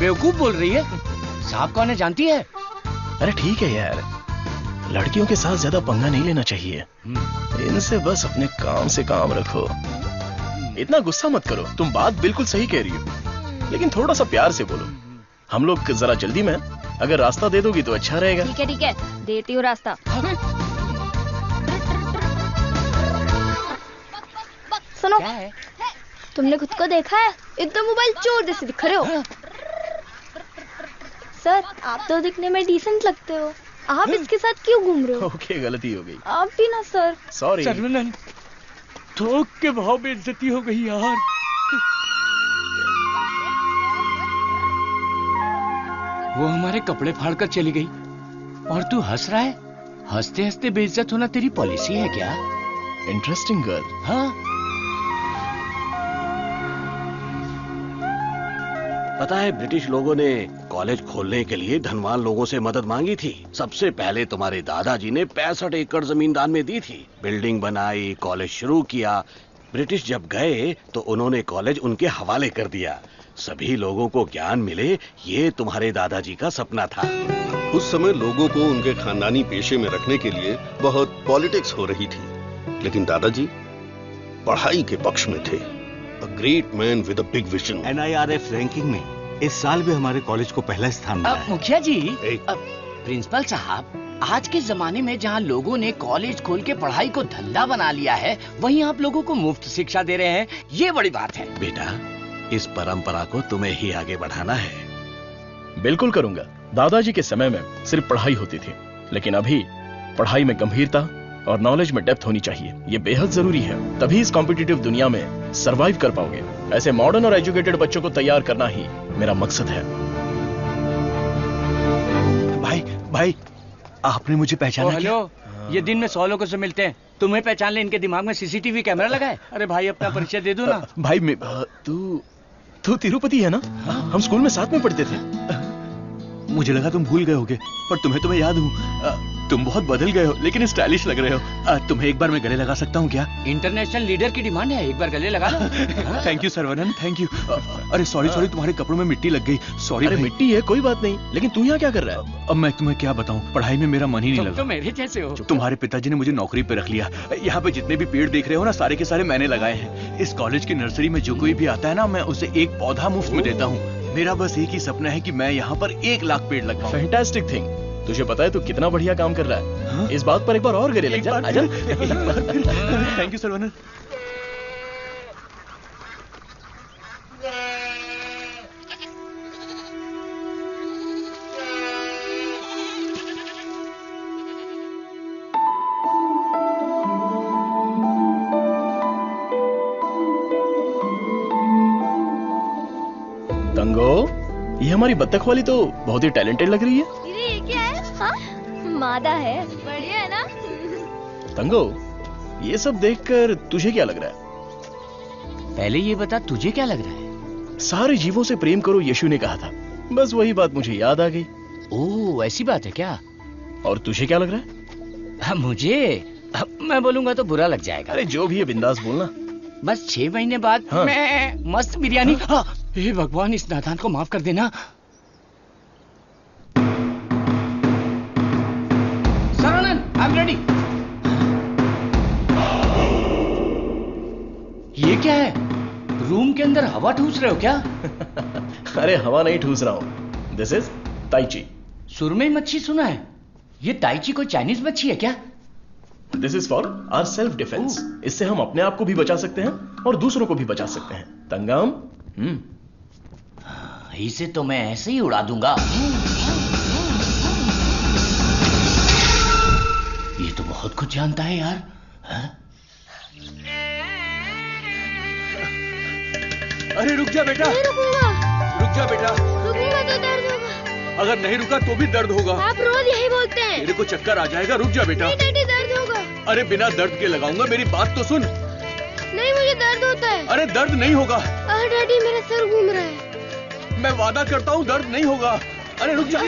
बेवकूफ बोल रही है? साहब कौन है जानती है? अरे ठीक है यार, लड़कियों के साथ ज्यादा पंगा नहीं लेना चाहिए। इनसे बस अपने काम से काम रखो। इतना गुस्सा मत करो, तुम बात बिल्कुल सही कह रही हो, लेकिन थोड़ा सा प्यार से बोलो। हम लोग जरा जल्दी में, अगर रास्ता दे दोगी तो अच्छा रहेगा। ठीक है, देती हूँ रास्ता। सुनो, तुमने खुद को देखा है? इतना मोबाइल चोर जैसे दिख रहे हो। सर, आप तो दिखने में डिसेंट लगते हो, आप इसके साथ क्यों घूम रहे हो? ओके, गलती हो गई। आप भी ना सर। सॉरी। सर्वनान, थोक के भाव में इज्जती हो गई यार। वो हमारे कपड़े फाड़कर चली गई और तू हंस रहा है? हंसते हंसते बेइज्जत होना तेरी पॉलिसी है क्या? Interesting girl. हाँ, पता है ब्रिटिश लोगों ने कॉलेज खोलने के लिए धनवान लोगों से मदद मांगी थी। सबसे पहले तुम्हारे दादाजी ने 65 एकड़ जमीन दान में दी थी। बिल्डिंग बनाई, कॉलेज शुरू किया। ब्रिटिश जब गए तो उन्होंने कॉलेज उनके हवाले कर दिया। सभी लोगों को ज्ञान मिले, ये तुम्हारे दादाजी का सपना था। उस समय लोगों को उनके खानदानी पेशे में रखने के लिए बहुत पॉलिटिक्स हो रही थी, लेकिन दादाजी पढ़ाई के पक्ष में थे। A great man with a big vision. NIRF ranking में इस साल भी हमारे कॉलेज को पहला स्थान मिला है। मुखिया जी, प्रिंसिपल साहब, आज के जमाने में जहाँ लोगों ने कॉलेज खोल के पढ़ाई को धंधा बना लिया है, वहीं आप लोगों को मुफ्त शिक्षा दे रहे हैं। ये बड़ी बात है। बेटा, इस परंपरा को तुम्हें ही आगे बढ़ाना है। बिल्कुल करूंगा। दादाजी के समय में सिर्फ पढ़ाई होती थी, लेकिन अभी पढ़ाई में गंभीरता और नॉलेज में डेप्थ होनी चाहिए। ये बेहद जरूरी है, तभी इस कॉम्पिटिटिव दुनिया में सरवाइव कर पाओगे। ऐसे मॉडर्न और एजुकेटेड बच्चों को तैयार करना ही मेरा मकसद है। भाई, आपने मुझे पहचाना? हेलो, ये दिन में 100 लोगों से मिलते हैं, तुम्हें पहचान ले इनके दिमाग में सीसीटीवी कैमरा लगा है। अरे भाई, अपना परिचय दे दो ना। भाई, तू तिरुपति है ना? हम स्कूल में साथ में पढ़ते थे। मुझे लगा तुम भूल गए होगे, पर तुम्हें तो मैं याद हूँ। तुम बहुत बदल गए हो, लेकिन स्टाइलिश लग रहे हो। तुम्हें एक बार मैं गले लगा सकता हूँ क्या? इंटरनेशनल लीडर की डिमांड है, एक बार गले लगा लो। Thank you Saravanan, thank you. अरे सॉरी, तुम्हारे कपड़ों में मिट्टी लग गई। सॉरी। अरे मिट्टी है, कोई बात नहीं, लेकिन तू यहाँ क्या कर रहा है? अब मैं तुम्हें क्या बताऊँ, पढ़ाई में मेरा मन ही नहीं लगा। तो मेरे जैसे हो। तुम्हारे पिताजी ने मुझे नौकरी पे रख लिया। यहाँ पे जितने भी पेड़ देख रहे हो ना, सारे के सारे मैंने लगाए हैं। इस कॉलेज की नर्सरी में जो कोई भी आता है ना, मैं उसे एक पौधा मुफ्त में देता हूँ। मेरा बस एक ही सपना है कि मैं यहाँ पर 1 लाख पेड़ लगाऊं। Fantastic thing. तुझे पता है तू कितना बढ़िया काम कर रहा है? हाँ? इस बात पर एक बार और गले लग जा। आजा। Thank you Saravanan. हमारी बत्तख वाली तो बहुत ही टैलेंटेड लग रही है। ये क्या है? हाँ? मादा है। बढ़िया है ना? तंगो, ये सब देखकर तुझे क्या लग रहा है? पहले ये बता, तुझे क्या लग रहा है? सारे जीवों से प्रेम करो यीशु ने कहा था, बस वही बात मुझे याद आ गई। ओह, ऐसी बात है क्या? और तुझे क्या लग रहा है? मुझे मैं बोलूंगा तो बुरा लग जाएगा। अरे जो भी है बिंदास बोलना। बस 6 महीने बाद हाँ। मैं मस्त बिरयानी। हे भगवान, इस नादान को माफ कर देना। Saravanan, I am ready. ये क्या है? रूम के अंदर हवा ठूस रहे हो क्या? अरे हवा नहीं ठूस रहा हूं, दिस इज ताइची। सुरमई मच्छी सुना है, ये ताइची कोई चाइनीज मच्छी है क्या? This is for our self defence. इससे हम अपने आप को भी बचा सकते हैं और दूसरों को भी बचा सकते हैं। तंगम, इसे तो मैं ऐसे ही उड़ा दूंगा। ये तो बहुत कुछ जानता है यार। अरे रुक जा बेटा। नहीं रुकूंगा। रुक जा बेटा। रुकूंगा तो दर्द होगा। अगर नहीं रुका तो भी दर्द होगा। आप रोज यही बोलते हैं। तेरे को चक्कर आ जाएगा, रुक जा बेटा। नहीं डैडी, दर्द होगा। अरे बिना दर्द के लगाऊंगा, मेरी बात तो सुन। नहीं, मुझे दर्द होता है। अरे दर्द नहीं होगा। डैडी, मेरा सर घूम रहा है। मैं वादा करता हूँ दर्द नहीं होगा। अरे रुक जा।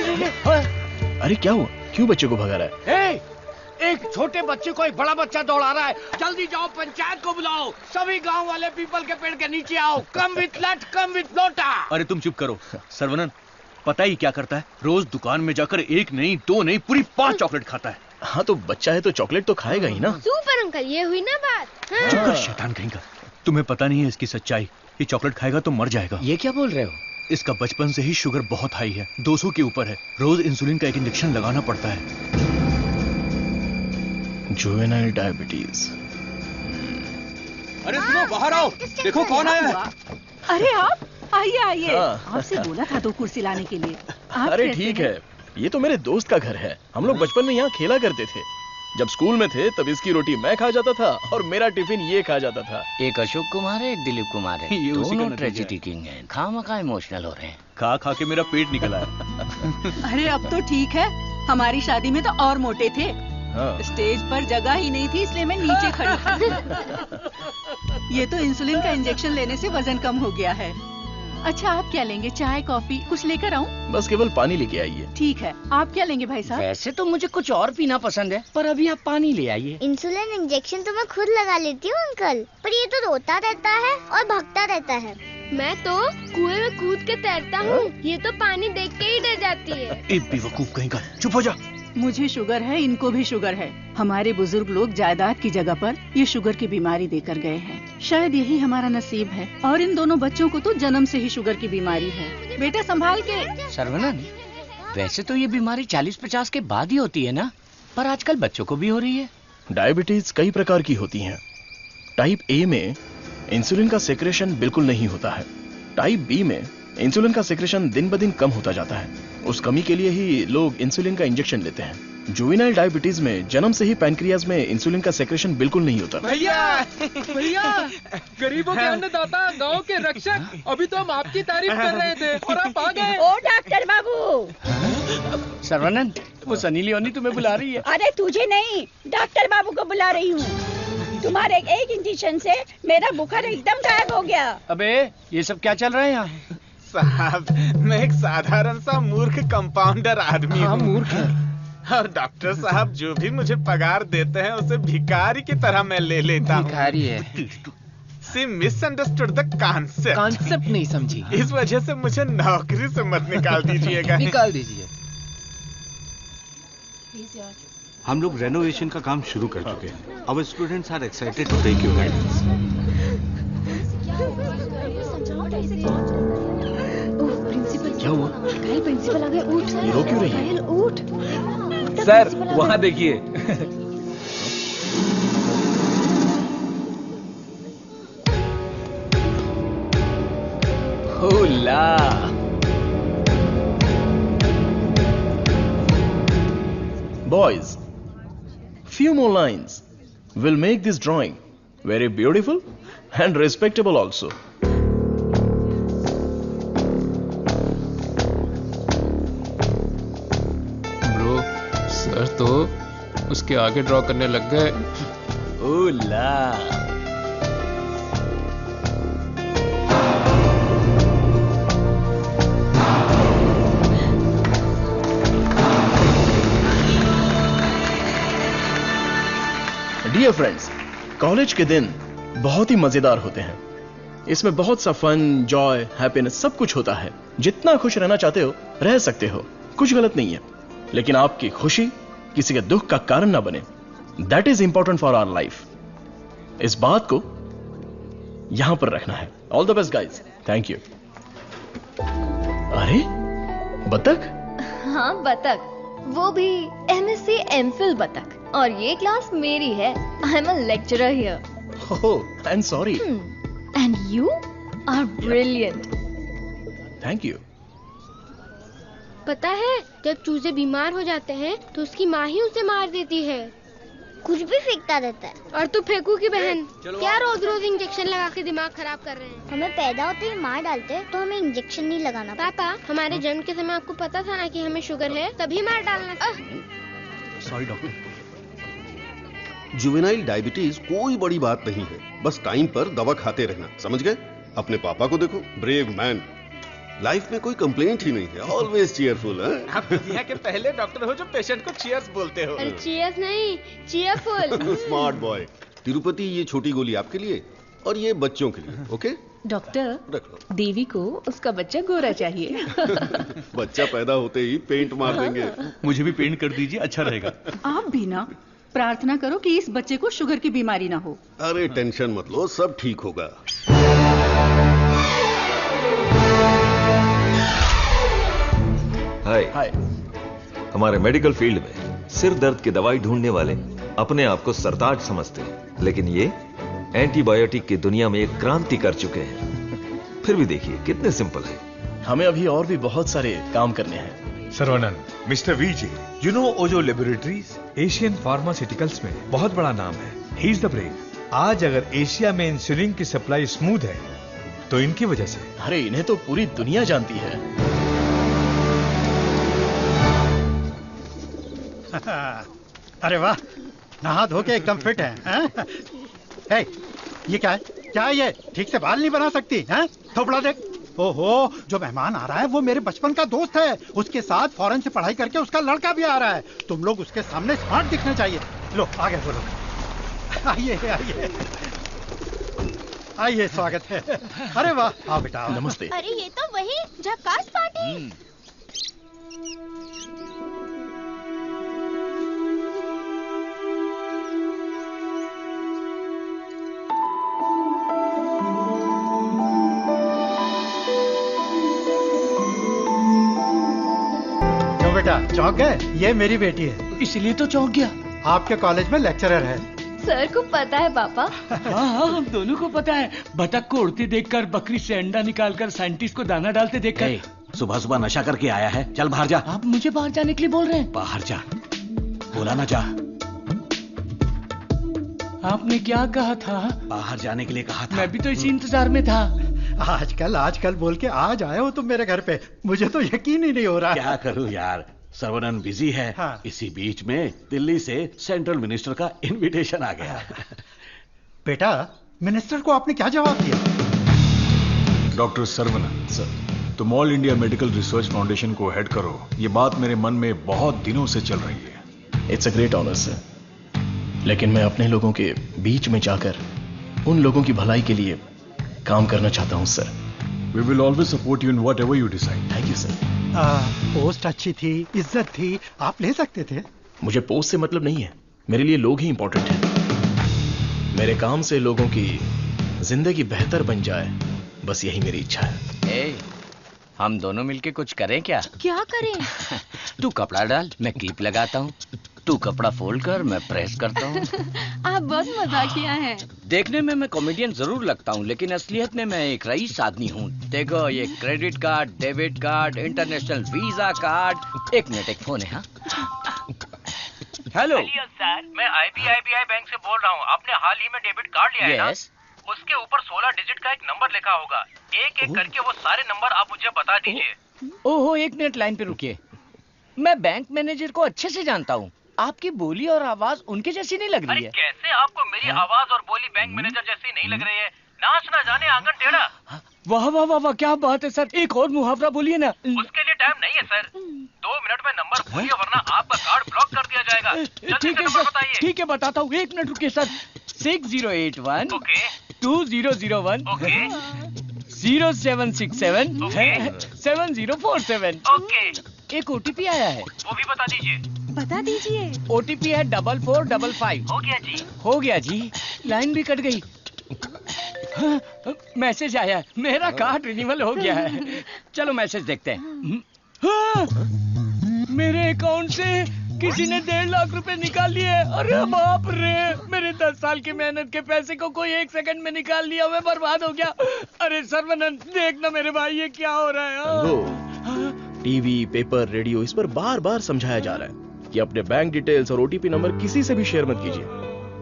अरे क्या हुआ? क्यों बच्चे को भगा रहा है? एक छोटे बच्चे को एक बड़ा बच्चा दौड़ा रहा है। जल्दी जाओ, पंचायत को बुलाओ। सभी गांव वाले पीपल के पेड़ के नीचे आओ। कम विथ लट, कम विथ लोटा। अरे तुम चुप करो। सरवनन पता ही क्या करता है? रोज दुकान में जाकर 1 नहीं 2 नहीं पूरी 5 चॉकलेट खाता है। हाँ तो बच्चा है तो चॉकलेट तो खाएगा ही ना। सुपर अंकल, ये हुई ना बात। हाँ। चुप कर शैतान कहीं का। तुम्हें पता नहीं है इसकी सच्चाई। ये चॉकलेट खाएगा तो मर जाएगा। ये क्या बोल रहे हो? इसका बचपन से ही शुगर बहुत हाई है, 200 के ऊपर है। रोज इंसुलिन का एक इंजेक्शन लगाना पड़ता है। Juvenile diabetes. अरे सुनो, बाहर आओ, देखो कौन आया है। अरे आप आइए आइए। हाँ। आपसे बोला था 2 कुर्सी लाने के लिए। आप अरे कैसे ठीक हैं? है, ये तो मेरे दोस्त का घर है। हम लोग बचपन में यहाँ खेला करते थे। जब स्कूल में थे तब इसकी रोटी मैं खा जाता था और मेरा टिफिन ये खा जाता था। एक अशोक कुमार है, एक दिलीप कुमार है। ये उसी का दोनों नतीजा ट्रेजेडी किंग हैं। खामखा इमोशनल हो रहे हैं। खा खा के मेरा पेट निकला है। अरे अब तो ठीक है, हमारी शादी में तो और मोटे थे। हाँ। स्टेज पर जगह ही नहीं थी, इसलिए मैं नीचे खड़ी थी। ये तो इंसुलिन का इंजेक्शन लेने से वजन कम हो गया है। अच्छा, आप क्या लेंगे? चाय, कॉफी कुछ लेकर आऊं? बस केवल पानी लेके आइए। ठीक है, आप क्या लेंगे भाई साहब? वैसे तो मुझे कुछ और पीना पसंद है, पर अभी आप पानी ले आइए। इंसुलिन इंजेक्शन तो मैं खुद लगा लेती हूँ अंकल, पर ये तो रोता रहता है और भागता रहता है। मैं तो कुएं में कूद के तैरता हूँ, ये तो पानी देख के ही डर जाती है। एक बेवकूफ कहीं का, चुप हो जा। मुझे शुगर है, इनको भी शुगर है। हमारे बुजुर्ग लोग जायदाद की जगह पर ये शुगर की बीमारी देकर गए हैं। शायद यही हमारा नसीब है। और इन दोनों बच्चों को तो जन्म से ही शुगर की बीमारी है। बेटा संभाल के। सरवनन, वैसे तो ये बीमारी 40-50 के बाद ही होती है ना, पर आजकल बच्चों को भी हो रही है। डायबिटीज कई प्रकार की होती हैं। टाइप ए में इंसुलिन का सेक्रेशन बिल्कुल नहीं होता है। टाइप बी में इंसुलिन का सेक्रेशन दिन ब दिन कम होता जाता है। उस कमी के लिए ही लोग इंसुलिन का इंजेक्शन लेते हैं। जुवेनाइल डायबिटीज में जन्म से ही पैनक्रियाज में इंसुलिन का सेक्रेशन बिल्कुल नहीं होता। भैया गरीबों के अन्नदाता, गांव के रक्षक, अभी तो हम आपकी तारीफ कर रहे थे और आप आ गए। ओ डॉक्टर बाबू। सरवनन, वो सनी लियोनी तुम्हें बुला रही है। अरे तुझे नहीं, डॉक्टर बाबू को बुला रही हूँ। तुम्हारे एक इंजेक्शन से मेरा बुखार एकदम गायब हो गया। अबे ये सब क्या चल रहा है यहाँ? साहब, मैं एक साधारण सा मूर्ख कंपाउंडर आदमी हूँ। मूर्ख और डॉक्टर साहब जो भी मुझे पगार देते हैं उसे भिखारी की तरह मैं ले लेता हूँ। भिखारी है। सी मिसअंडरस्टूड द कॉन्सेप्ट। कॉन्सेप्ट नहीं समझी। इस वजह से मुझे नौकरी से मत निकाल दीजिएगा। निकाल दीजिए। हम लोग रेनोवेशन का काम शुरू कर चुके हैं। Our students are excited to take your guidance. क्या हुआ? प्रिंसिपल आ गए, उठ सर। ये रो क्यों रही है? उठ। सर वहाँ देखिए। होला। Boys, few more lines will make this drawing very beautiful and respectable also. Sir तो उसके आगे ड्रॉ करने लग गए। ओला डियर फ्रेंड्स, कॉलेज के दिन बहुत ही मजेदार होते हैं। इसमें बहुत सा फन, जॉय, हैप्पीनेस सब कुछ होता है। जितना खुश रहना चाहते हो रह सकते हो, कुछ गलत नहीं है, लेकिन आपकी खुशी किसी के दुख का कारण ना बने। That is important for our life. इस बात को यहां पर रखना है। All the best guys. Thank you. अरे बतख? हाँ बतख, वो भी MSc MPhil बतख। और ये क्लास मेरी है। I am a lecturer here. Oh, I am sorry. And you are brilliant. Thank you. पता है, जब चूजे बीमार हो जाते हैं तो उसकी माँ ही उसे मार देती है। कुछ भी फेंकता रहता है। और तू फेंकू की बहन, क्या रोज रोज इंजेक्शन लगा के दिमाग खराब कर रहे हैं। हमें पैदा होते ही मार डालते तो हमें इंजेक्शन नहीं लगाना। पापा, हमारे जन्म के समय आपको पता था ना कि हमें शुगर है, तभी मार डालना था। Sorry doctor. जुवेनाइल डायबिटीज कोई बड़ी बात नहीं है, बस टाइम पर दवा खाते रहना, समझ गए? अपने पापा को देखो, ब्रेव मैन, लाइफ में कोई कंप्लेंट ही नहीं है, ऑलवेज चीयरफुल है। आप दुनिया के पहले डॉक्टर हो जो पेशेंट को चीयर्स बोलते हो। अरे चीयर्स नहीं, चीयरफुल। Smart boy. तिरुपति, ये छोटी गोली आपके लिए और ये बच्चों के लिए, ओके? डॉक्टर, रख लो। देवी को उसका बच्चा गोरा चाहिए। बच्चा पैदा होते ही पेंट मार देंगे। मुझे भी पेंट कर दीजिए, अच्छा रहेगा। आप भी ना प्रार्थना करो कि इस बच्चे को शुगर की बीमारी ना हो। अरे टेंशन मत लो, सब ठीक होगा। हाय। हमारे मेडिकल फील्ड में सिर दर्द की दवाई ढूंढने वाले अपने आप को सरताज समझते हैं, लेकिन ये एंटीबायोटिक की दुनिया में एक क्रांति कर चुके हैं। फिर भी देखिए कितने सिंपल है। हमें अभी और भी बहुत सारे काम करने हैं। Sarvanand, mister VJ, you know Ojo laboratories Asian pharmaceuticals में बहुत बड़ा नाम है। He is the brain. आज अगर एशिया में इंसुलिन की सप्लाई स्मूथ है तो इनकी वजह से। अरे इन्हें तो पूरी दुनिया जानती है। अरे वाह, नहा धो के एकदम फिट है, हैं? हे, ये क्या है? क्या है ये? ठीक से बाल नहीं बना सकती, हैं? थोपड़ा देख। ओहो, जो मेहमान आ रहा है वो मेरे बचपन का दोस्त है। उसके साथ फॉरेन से पढ़ाई करके उसका लड़का भी आ रहा है। तुम लोग उसके सामने स्मार्ट दिखने चाहिए। लो आगे बोलो। आइए आइए आइए, स्वागत है। अरे वाह, आओ बेटा। नमस्ते। अरे ये तो वही झक्कास पार्टी। बेटा चौंक गए? ये मेरी बेटी है। इसलिए तो चौंक गया। आपके कॉलेज में लेक्चरर है। सर को पता है पापा? हाँ, हम दोनों को पता है। बतख को उड़ते देखकर, बकरी से अंडा निकालकर, साइंटिस्ट को दाना डालते देखकर। सुबह सुबह नशा करके आया है, चल बाहर जा। आप मुझे बाहर जाने के लिए बोल रहे हैं? बाहर जा, बोला ना जा। आपने क्या कहा था? बाहर जाने के लिए कहा था। मैं भी तो इसी इंतजार में था। आजकल बोल के आज आए हो तुम मेरे घर पे, मुझे तो यकीन ही नहीं हो रहा। क्या करूं यार, सर्वनन बिजी है। हाँ। इसी बीच में दिल्ली से सेंट्रल मिनिस्टर का इनविटेशन आ गया। बेटा, मिनिस्टर को आपने क्या जवाब दिया? डॉक्टर सर्वनन सर, तुम all India medical research foundation को हेड करो, ये बात मेरे मन में बहुत दिनों से चल रही है। It's a great honour sir, लेकिन मैं अपने लोगों के बीच में जाकर उन लोगों की भलाई के लिए काम करना चाहता हूं sir. We will always support you in whatever you decide. Thank you sir. Post अच्छी थी, इज्जत थी, आप ले सकते थे। मुझे पोस्ट से मतलब नहीं है, मेरे लिए लोग ही इंपॉर्टेंट हैं। मेरे काम से लोगों की जिंदगी बेहतर बन जाए, बस यही मेरी इच्छा है। हम दोनों मिलके कुछ करें क्या? क्या करें? तू कपड़ा डाल, मैं क्लिप लगाता हूँ। तू कपड़ा फोल्ड कर, मैं प्रेस करता हूँ। आप बहुत मजाकिया हैं। देखने में मैं कॉमेडियन जरूर लगता हूँ, लेकिन असलियत में मैं एक रईस आदमी हूँ। देखो, ये credit card, debit card, international visa card. एक मिनट, एक फोन है। हाँ, हेलो सर, मैं IBI बैंक से बोल रहा हूँ। आपने हाल ही में डेबिट कार्ड लिया है ना? उसके ऊपर 16 डिजिट का एक नंबर लिखा होगा। एक एक करके वो सारे नंबर आप मुझे बता दीजिए। ओहो, एक मिनट लाइन पे रुकिए। मैं बैंक मैनेजर को अच्छे से जानता हूँ। आपकी बोली और आवाज उनके जैसी नहीं लग रही है। कैसे आपको मेरी आवाज और बोली बैंक मैनेजर जैसी नहीं लग रही है? नाच ना जाने आंगन टेढ़ा। वाह वाह वाह वाह, क्या बात है सर, एक और मुहावरा बोलिए ना। उसके लिए टाइम नहीं है सर, 2 मिनट में नंबर बोलिए वरना आपका कार्ड ब्लॉक कर दिया जाएगा। ठीक है सर, ठीक है बताता हूँ, 1 मिनट रुकिए सर। 6081 2001 0767 7047। एक ओटीपी आया है, वो भी बता दीजिए। बता दीजिए। ओटीपी है 4455। हो गया जी। हो गया जी, लाइन भी कट गई। हाँ, मैसेज आया है, मेरा कार्ड रिन्यूअल हो गया है। चलो मैसेज देखते हैं। हाँ, मेरे अकाउंट से किसी ने 1.5 लाख रुपए निकाल लिए। अरे बाप रे, मेरे 10 साल की मेहनत के पैसे को कोई 1 सेकंड में निकाल लिया, मैं बर्बाद हो गया। अरे सर्वनंद देखना मेरे भाई, ये क्या हो रहा है? टीवी, पेपर, रेडियो, इस पर बार बार समझाया जा रहा है कि अपने बैंक डिटेल्स और ओटीपी नंबर किसी से भी शेयर मत कीजिए।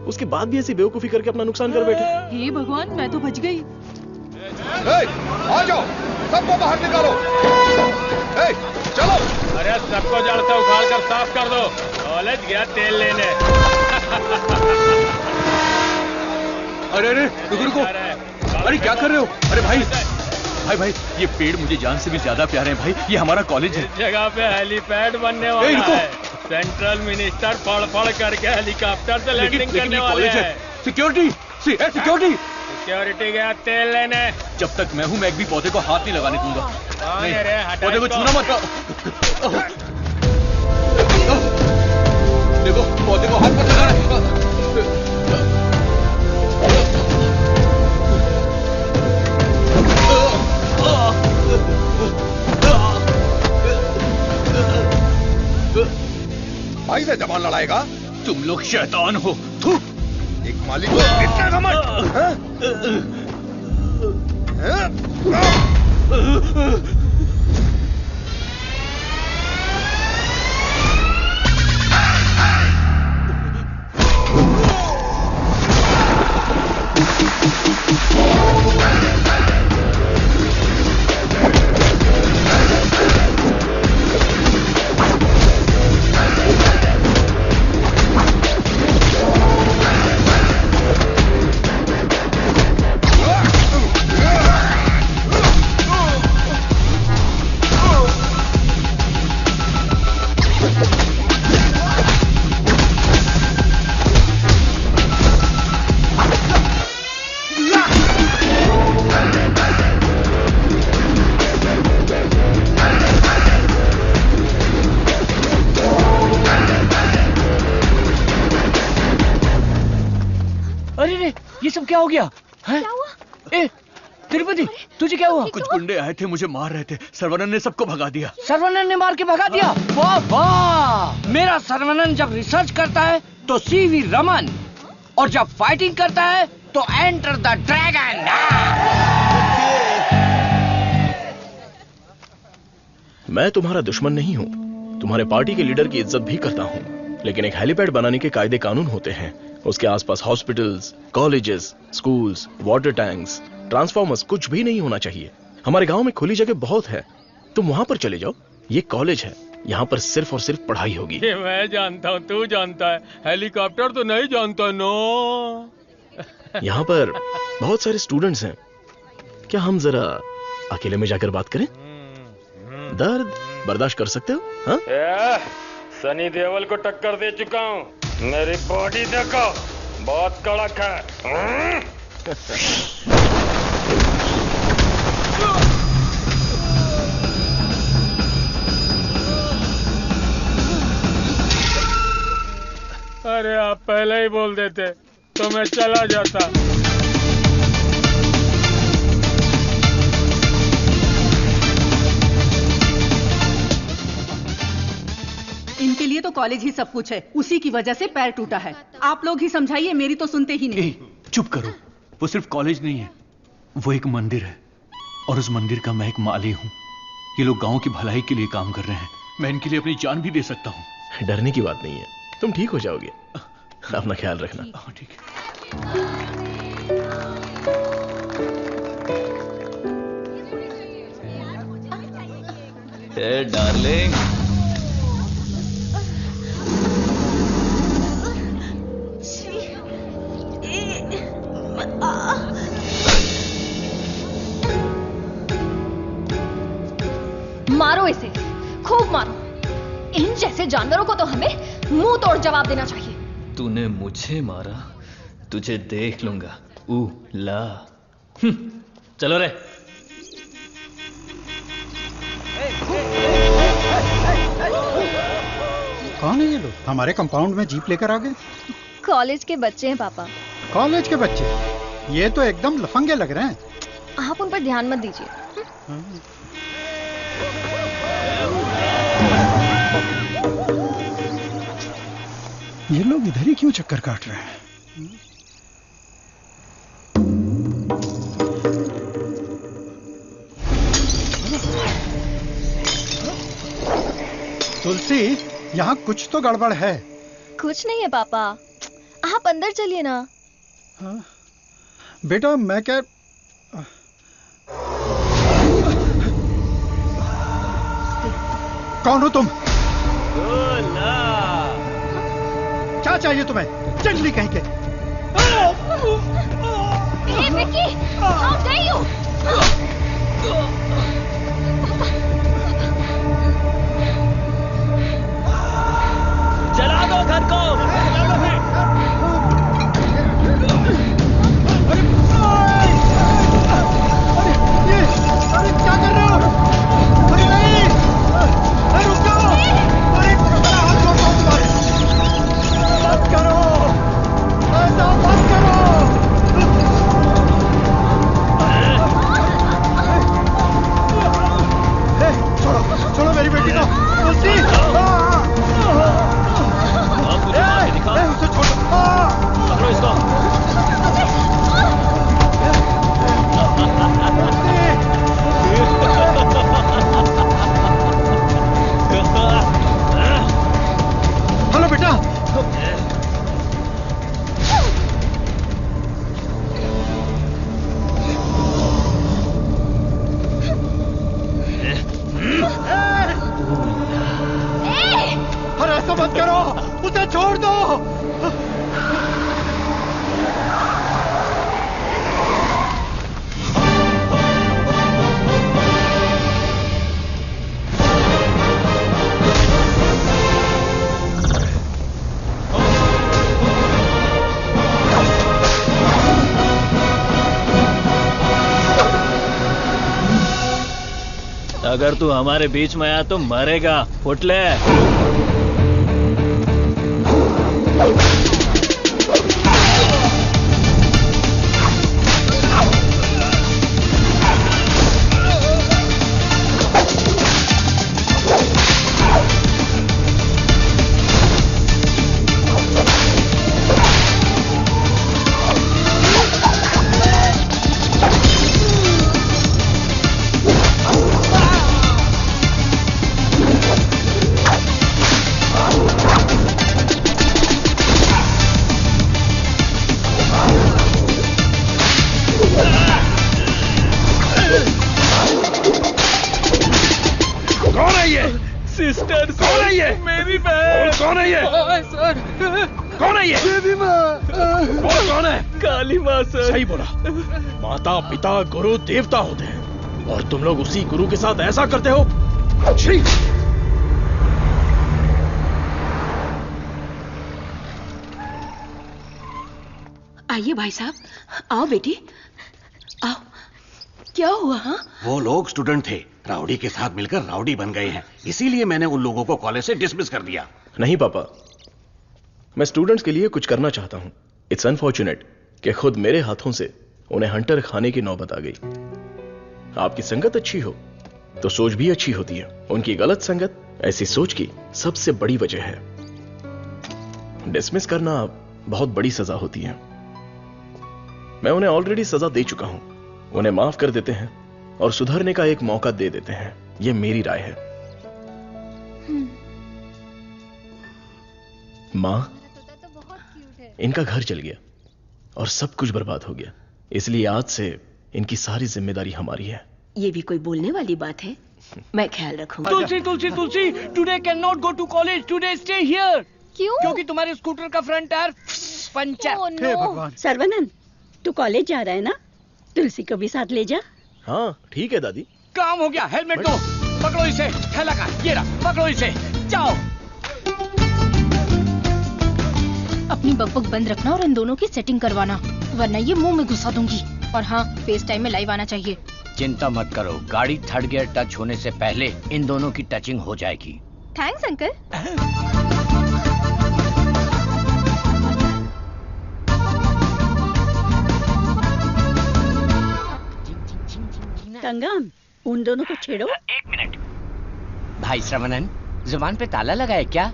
उसके बाद भी ऐसी बेवकूफी करके अपना नुकसान कर बैठे। हे भगवान, मैं तो बच गई। आ जाओ, सबको बाहर निकालो। चलो। अरे सबको जड़ से उखाड़ कर साफ कर दो, कॉलेज गया तेल लेने। अरे रुको रुको, अरे क्या कर रहे हो? अरे भाई भाई भाई, ये पेड़ मुझे जान से भी ज्यादा प्यारे हैं भाई, ये हमारा कॉलेज है। इस जगह पे हेलीपैड बनने वाला है, सेंट्रल मिनिस्टर पड़ करके हेलीकॉप्टर से लैंडिंग करने वाले हैं। सिक्योरिटी, सिक्योरिटी सिक्योरिटी गया तेल लेने। जब तक मैं हूँ मैं एक भी पौधे को हाथ नहीं लगाने दूंगा। पौधे को छूना मत। देखो पौधे को हाथ मत लगाना। भाई से जबान लड़ाएगा? तुम लोग शैतान हो। थू। एक मालिक को इतना घमंड। ये सब क्या हो गया? क्या हुआ? ए, तिरुपति, तुझे क्या हुआ? कुछ गुंडे आए थे, मुझे मार रहे थे। सर्वनंद ने सबको भगा दिया। सर्वनंद ने मार के भगा दिया? वाह वाह! मेरा सर्वनंद जब रिसर्च करता है तो सीवी रमन, और जब फाइटिंग करता है तो एंटर द ड्रैगन। मैं तुम्हारा दुश्मन नहीं हूँ, तुम्हारे पार्टी के लीडर की इज्जत भी करता हूँ, लेकिन एक हेलीपैड बनाने के कायदे कानून होते हैं। उसके आसपास hospitals, colleges, schools, water tanks, transformers कुछ भी नहीं होना चाहिए। हमारे गांव में खुली जगह बहुत है, तुम वहां पर चले जाओ। ये कॉलेज है, यहाँ पर सिर्फ और सिर्फ पढ़ाई होगी। ये मैं जानता हूँ, तू जानता है, हेलीकॉप्टर तो नहीं जानता। नो, यहाँ पर बहुत सारे स्टूडेंट्स हैं, क्या हम जरा अकेले में जाकर बात करें? दर्द बर्दाश्त कर सकते हो? हाँ? सनी देओल को टक्कर दे चुका हूँ, मेरी बॉडी देखो, बहुत कड़क है। अरे आप पहले ही बोल देते तो मैं चला जाता। इनके लिए तो कॉलेज ही सब कुछ है, उसी की वजह से पैर टूटा है। आप लोग ही समझाइए, मेरी तो सुनते ही नहीं। चुप करो, वो सिर्फ कॉलेज नहीं है, वो एक मंदिर है, और उस मंदिर का मैं एक माली हूँ। ये लोग गांव की भलाई के लिए काम कर रहे हैं, मैं इनके लिए अपनी जान भी दे सकता हूँ। डरने की बात नहीं है, तुम ठीक हो जाओगे, अपना ख्याल रखना। ठीक है। डार्लिंग, जानवरों को तो हमें मुंह तोड़ जवाब देना चाहिए। तूने मुझे मारा, तुझे देख लूंगा। ला चलो रे। कौन है ये लोग? हमारे कंपाउंड में जीप लेकर आ गए। कॉलेज के बच्चे हैं पापा। कॉलेज के बच्चे? ये तो एकदम लफंगे लग रहे हैं। आप उन पर ध्यान मत दीजिए। ये लोग इधर ही क्यों चक्कर काट रहे हैं? तुलसी, यहाँ कुछ तो गड़बड़ है। कुछ नहीं है पापा, आप अंदर चलिए ना। हाँ? बेटा मैं क्या कौन हो तुम? क्या चाहिए तुम्हें? जंगली कहीं के। Vicky, how dare you? जला दो घर को। अरे क्या कर रहे हो? अरे नहीं, अरे रुक जाओ। अरे हाथ छोड़ो तुम्हारे। मत करो, ऐसा मत करो। छोड़ो छोड़ो मेरी बेटी को। तुलसी, उसे छोड़ो। पकड़ो इसको। हेलो बेटा। अरे ऐसा मत करो, उसे छोड़ दो। अगर तू हमारे बीच में आया तो मरेगा। फुटले। सिस्टर, कौन है ये? मेरी बहन। कौन है ये? सर, कौन है ये? देवी माँ। कौन है? काली माँ सर। सही बोला। माता पिता गुरु देवता होते हैं और तुम लोग उसी गुरु के साथ ऐसा करते हो। छी! आइए भाई साहब, आओ बेटी, आओ। क्या हुआ? हाँ, वो लोग स्टूडेंट थे, राउडी के साथ मिलकर राउडी बन गए हैं, इसीलिए मैंने उन लोगों को कॉलेज से डिसमिस कर दिया। नहीं पापा, मैं स्टूडेंट्स के लिए कुछ करना चाहता हूं। इट्स अनफॉर्चुनेट कि खुद मेरे हाथों से उन्हें हंटर खाने की नौबत आ गई। आपकी संगत अच्छी हो तो सोच भी अच्छी होती है। उनकी गलत संगत ऐसी सोच की सबसे बड़ी वजह है। डिसमिस करना बहुत बड़ी सजा होती है। मैं उन्हें ऑलरेडी सजा दे चुका हूं। उन्हें माफ कर देते हैं और सुधरने का एक मौका दे देते हैं। यह मेरी राय है। मां, इनका घर जल गया और सब कुछ बर्बाद हो गया, इसलिए आज से इनकी सारी जिम्मेदारी हमारी है। ये भी कोई बोलने वाली बात है? मैं ख्याल रखूंगा। Tulsi Tulsi Tulsi, today can not go to college, today stay here. क्यों? क्योंकि तुम्हारे स्कूटर का फ्रंट टायर पंचर। हे भगवान। सर्वनंद, तू कॉलेज जा रहा है ना? तुलसी को भी साथ ले जा। हाँ ठीक है दादी। काम हो गया। हेलमेट दो, पकड़ो इसे। थैला का ये रहा, पकड़ो इसे, जाओ। नोटबुक बंद रखना और इन दोनों की सेटिंग करवाना, वरना ये मुंह में घुसा दूंगी। और हाँ, फेस टाइम में लाइव आना चाहिए। चिंता मत करो, गाड़ी थर्ड गियर टच होने से पहले इन दोनों की टचिंग हो जाएगी। Thanks uncle. कंगन, उन दोनों को छेड़ो। 1 मिनट। भाई श्रवणन, जुबान पे ताला लगा है क्या?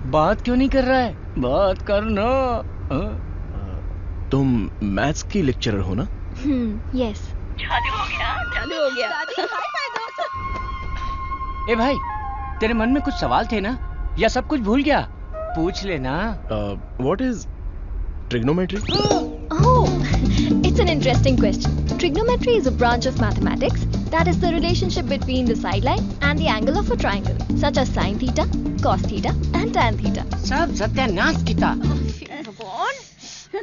बात क्यों नहीं कर रहा है? बात करना। तुम मैथ्स की लेक्चरर हो ना? यस। चालू हो गया, चालू हो गया। ए भाई, तेरे मन में कुछ सवाल थे ना, या सब कुछ भूल गया? पूछ लेना। What is trigonometry? Oh, it's an interesting question. Trigonometry is a branch of mathematics that is the relationship between the sideline and the angle of a triangle, such as sin theta, cos theta, and tan theta. सब सत्यानाश की था।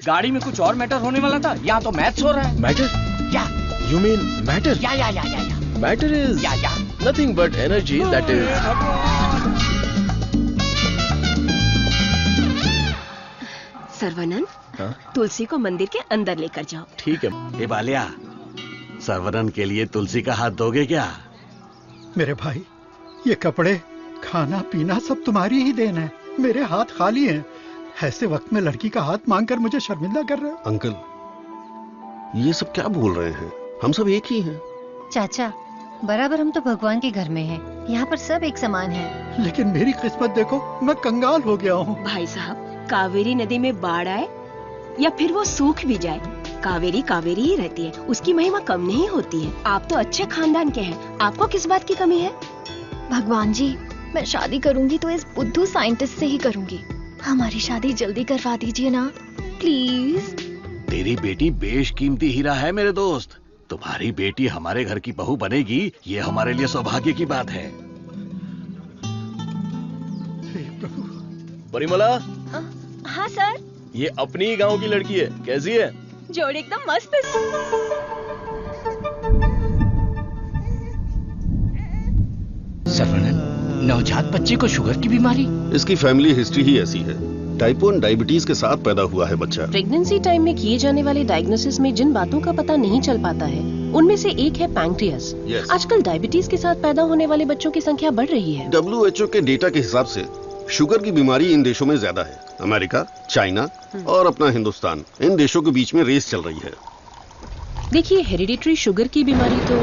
गाड़ी में कुछ और matter होने वाला था, यहाँ तो मैथ्स हो रहा है। Matter? या। You mean matter? या। Matter is nothing but energy that is. Saravanan, तुलसी को मंदिर के अंदर लेकर जाओ। ठीक है। ए बालिया, सर्वनन के लिए तुलसी का हाथ दोगे क्या? मेरे भाई, ये कपड़े, खाना पीना सब तुम्हारी ही देन है। मेरे हाथ खाली हैं। ऐसे वक्त में लड़की का हाथ मांगकर मुझे शर्मिंदा कर रहे हो। अंकल, ये सब क्या बोल रहे हैं? हम सब एक ही हैं। चाचा, बराबर हम तो भगवान के घर में हैं। यहाँ पर सब एक समान है। लेकिन मेरी किस्मत देखो, मैं कंगाल हो गया हूँ। भाई साहब, कावेरी नदी में बाढ़ आए या फिर वो सूख भी जाए, कावेरी कावेरी ही रहती है, उसकी महिमा कम नहीं होती है। आप तो अच्छे खानदान के हैं, आपको किस बात की कमी है? भगवान जी, मैं शादी करूंगी तो इस बुद्धू साइंटिस्ट से ही करूंगी। हमारी शादी जल्दी करवा दीजिए ना, प्लीज। तेरी बेटी बेशकीमती हीरा है मेरे दोस्त। तुम्हारी बेटी हमारे घर की बहू बनेगी, ये हमारे लिए सौभाग्य की बात है। परिमला। हाँ सर। ये अपनी ही गांव की लड़की है, कैसी है? जोड़ी एकदम मस्त है। सर्वनन, नवजात बच्चे को शुगर की बीमारी? इसकी फैमिली हिस्ट्री ही ऐसी है। टाइप 1 डायबिटीज के साथ पैदा हुआ है बच्चा। प्रेगनेंसी टाइम में किए जाने वाले डायग्नोसिस में जिन बातों का पता नहीं चल पाता है, उनमें से एक है पैंक्रियास। आजकल डायबिटीज के साथ पैदा होने वाले बच्चों की संख्या बढ़ रही है। WHO के डेटा के हिसाब से शुगर की बीमारी इन देशों में ज्यादा है। अमेरिका, चाइना और अपना हिंदुस्तान, इन देशों के बीच में रेस चल रही है। देखिए, हेरिडिटरी शुगर की बीमारी तो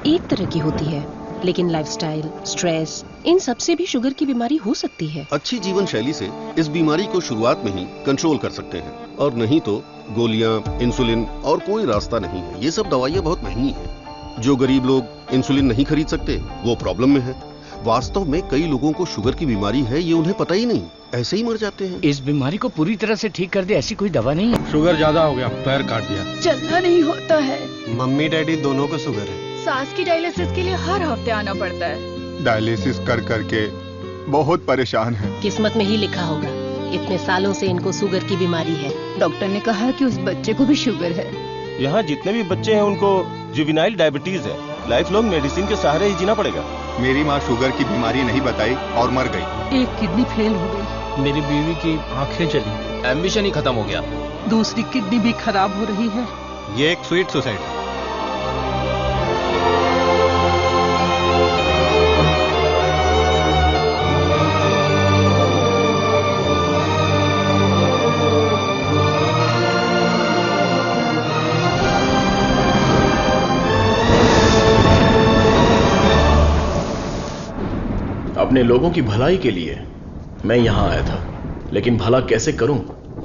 एक तरह की होती है, लेकिन लाइफस्टाइल, स्ट्रेस, इन सब से भी शुगर की बीमारी हो सकती है। अच्छी जीवन शैली से इस बीमारी को शुरुआत में ही कंट्रोल कर सकते हैं, और नहीं तो गोलियां, इंसुलिन और कोई रास्ता नहीं है। ये सब दवाइयां बहुत महंगी हैं। जो गरीब लोग इंसुलिन नहीं खरीद सकते, वो प्रॉब्लम में है। वास्तव में कई लोगों को शुगर की बीमारी है, ये उन्हें पता ही नहीं, ऐसे ही मर जाते हैं। इस बीमारी को पूरी तरह से ठीक कर दे ऐसी कोई दवा नहीं है। शुगर ज्यादा हो गया, पैर काट दिया। चलना नहीं होता है। मम्मी डैडी दोनों को शुगर है। सास की डायलिसिस के लिए हर हफ्ते आना पड़ता है। डायलिसिस कर करके बहुत परेशान है। किस्मत में ही लिखा होगा, इतने सालों से इनको शुगर की बीमारी है। डॉक्टर ने कहा कि उस बच्चे को भी शुगर है। यहाँ जितने भी बच्चे हैं उनको जुवेनाइल डायबिटीज है। लाइफ लॉन्ग मेडिसिन के सहारे ही जीना पड़ेगा। मेरी माँ शुगर की बीमारी नहीं बताई और मर गई। एक किडनी फेल हो गई। मेरी बीवी की आंखें चली, एम्बिशन ही खत्म हो गया। दूसरी किडनी भी खराब हो रही है। ये एक स्वीट सुसाइड है। अपने लोगों की भलाई के लिए मैं यहां आया था, लेकिन भला कैसे करूं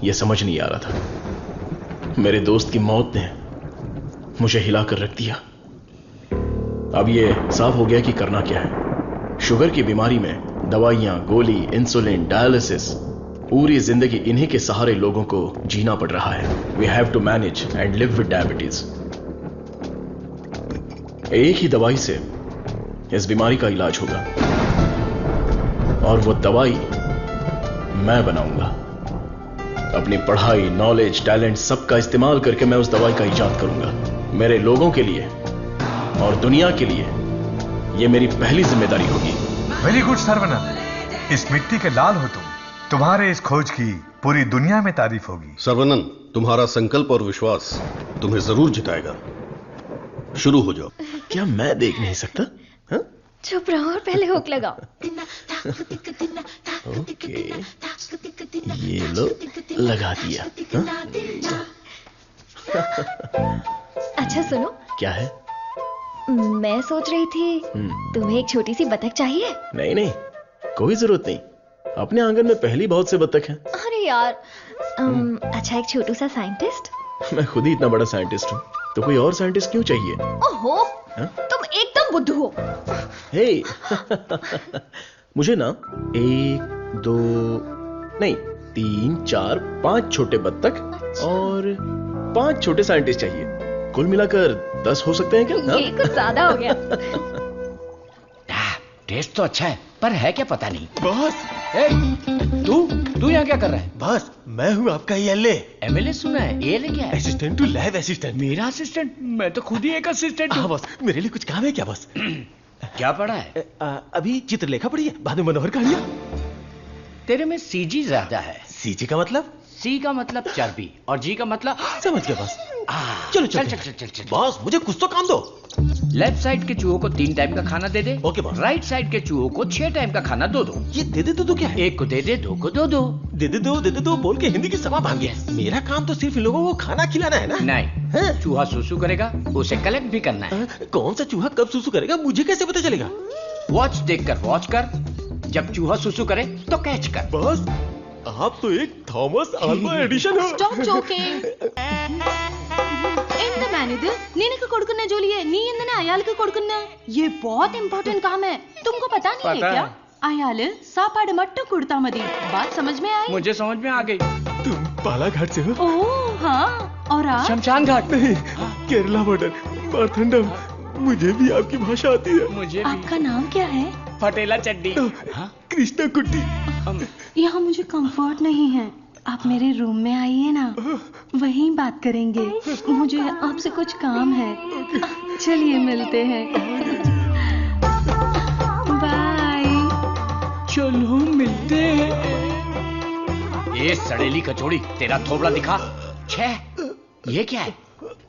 यह समझ नहीं आ रहा था। मेरे दोस्त की मौत ने मुझे हिलाकर रख दिया। अब यह साफ हो गया कि करना क्या है। शुगर की बीमारी में दवाइयां, गोली, इंसुलिन, डायलिसिस, पूरी जिंदगी इन्हीं के सहारे लोगों को जीना पड़ रहा है। We have to manage and live with diabetes. एक ही दवाई से इस बीमारी का इलाज होगा, और वो दवाई मैं बनाऊंगा। अपनी पढ़ाई, नॉलेज, टैलेंट सबका इस्तेमाल करके मैं उस दवाई का इजाद करूंगा। मेरे लोगों के लिए और दुनिया के लिए यह मेरी पहली जिम्मेदारी होगी। वेरी गुड सर्वनन, इस मिट्टी के लाल हो तुम। तुम्हारे इस खोज की पूरी दुनिया में तारीफ होगी। सर्वनन, तुम्हारा संकल्प और विश्वास तुम्हें जरूर जिताएगा। शुरू हो जाओ। क्या मैं देख नहीं सकता? चुप रहो और पहले हुक लगाओ। ओके, ये लो, लगा दिया। अच्छा सुनो। क्या है? मैं सोच रही थी तुम्हें एक छोटी सी बतख चाहिए। नहीं नहीं, कोई जरूरत नहीं। अपने आंगन में पहली बहुत से बतख हैं। अरे यार, अच्छा एक छोटू सा साइंटिस्ट। मैं खुद ही इतना बड़ा साइंटिस्ट हूँ, तो कोई और साइंटिस्ट क्यों चाहिए? ओहो, तुम एकदम बुद्धू हो। हे, मुझे ना 1, 2 नहीं 3, 4, 5 छोटे बत्तख और 5 छोटे साइंटिस्ट चाहिए। कुल मिलाकर 10 हो सकते हैं क्या? ये कुछ ज्यादा हो गया। टेस्ट तो अच्छा है, पर है क्या पता नहीं। बॉस, तू यहाँ क्या कर रहा है? बॉस, मैं हूँ आपका एमएलए। एमएलए सुना है, एएलए क्या है? Assistant to lab assistant. मेरा असिस्टेंट? मैं तो खुद ही एक असिस्टेंट हूँ। बॉस, मेरे लिए कुछ काम है क्या बॉस? क्या पढ़ा है? अभी चित्रलेखा पढ़ी है, बाद में मनोहर कहानियां। तेरे में सीजी ज्यादा है। सीजी का मतलब? सी का मतलब चर्बी और जी का मतलब समझ गया बॉस। चलो चल। बॉस, मुझे कुछ तो काम दो। लेफ्ट साइड के चूहों को 3 टाइम का खाना दे दे। Okay boss. राइट साइड के चूहों को 6 टाइम का खाना दो। ये दे दे तो क्या है? एक को दे दे, 2 को दो। दे दे बोल के हिंदी की सभा भाग गया। मेरा काम तो सिर्फ इन लोगों को खाना खिलाना है ना? नहीं, चूहा सुसु करेगा, उसे कलेक्ट भी करना है। कौन सा चूहा कब सुसु करेगा मुझे कैसे पता चलेगा? वॉच देखकर वॉच कर, जब चूहा सुसु करे तो कैच कर। बॉस, आप तो एक थॉमस अल्वा एडिशन हो। Stop joking. ఎంత మేనేది నేనకు కొడుకున్నా జోలియే నీ ఎందనే అయాలకు కొడుకున్నా ये बहुत इंपॉर्टेंट काम है, तुमको पता नहीं है क्या? अयाल सापाड़ मट्टू कुड़ता मदी, बात समझ में आई? मुझे समझ में आ गई। तुम बालाघाट से हो? ओह हाँ, और आप? शमशान घाट। नहीं, केरला बॉर्डर, मारथंडम। मुझे भी आपकी भाषा आती है। मुझे भी। आपका नाम क्या है? फटेला चड्डी। कृष्णा कुट्टी। यहाँ मुझे कंफर्ट नहीं है, आप मेरे रूम में आइए ना, वहीं बात करेंगे। मुझे आपसे कुछ काम है। चलिए मिलते हैं। बाय। चलो मिलते हैं। ये सड़ेली कचौड़ी, तेरा थोबड़ा दिखा। छे, ये क्या है?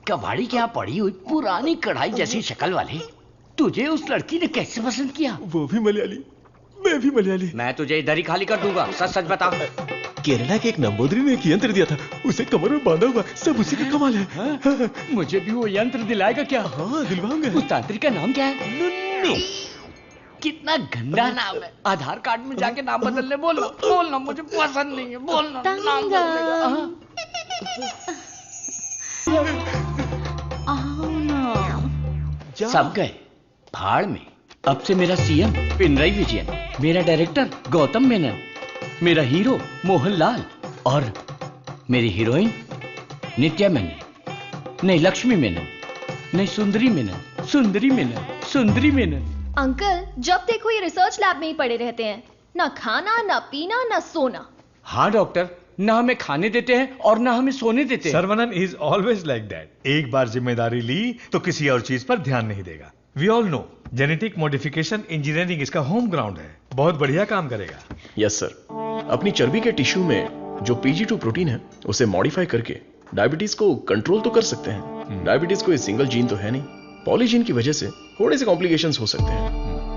कबाड़ी क्या पड़ी हुई पुरानी कढ़ाई जैसी शक्ल वाली। तुझे उस लड़की ने कैसे पसंद किया? वो भी मलयाली, मैं भी मलयाली। मैं तुझे इधर ही खाली कर दूंगा, सच सच बता। केरला के एक नंबोदरी ने एक यंत्र दिया था, उसे कमर में बांधा हुआ, सब उसी का कमाल है। मुझे भी वो यंत्र दिलाएगा क्या? हाँ, दिलवाऊंगा। उस तांत्रिक का नाम क्या है? नुन्नू। कितना गंदा नाम है। आधार कार्ड में जाके नाम बदलने बोलना मुझे पसंद नहीं है। बोलना नाम बदलने। सब गए भाड़ में। अब से मेरा सीएम पिनराई विजयन, मेरा डायरेक्टर गौतम मेनन, मेरा हीरो मोहनलाल और मेरी हीरोइन नित्या मेनन, नहीं लक्ष्मी मेनन, नहीं सुंदरी मेनन। अंकल, जब देखो ये रिसर्च लैब में ही पड़े रहते हैं, ना खाना ना पीना ना सोना। हाँ डॉक्टर, ना हमें खाने देते हैं और ना हमें सोने देते हैं। Saravanan is always like that. एक बार जिम्मेदारी ली तो किसी और चीज पर ध्यान नहीं देगा। We all know genetic modification engineering इसका होम ग्राउंड है, बहुत बढ़िया काम करेगा। Yes sir. अपनी चर्बी के टिश्यू में जो PG2 प्रोटीन है उसे मॉडिफाई करके डायबिटीज को कंट्रोल तो कर सकते हैं। डायबिटीज कोई सिंगल जीन तो है नहीं, पॉलीजीन की वजह से थोड़े से कॉम्प्लिकेशंस हो सकते हैं,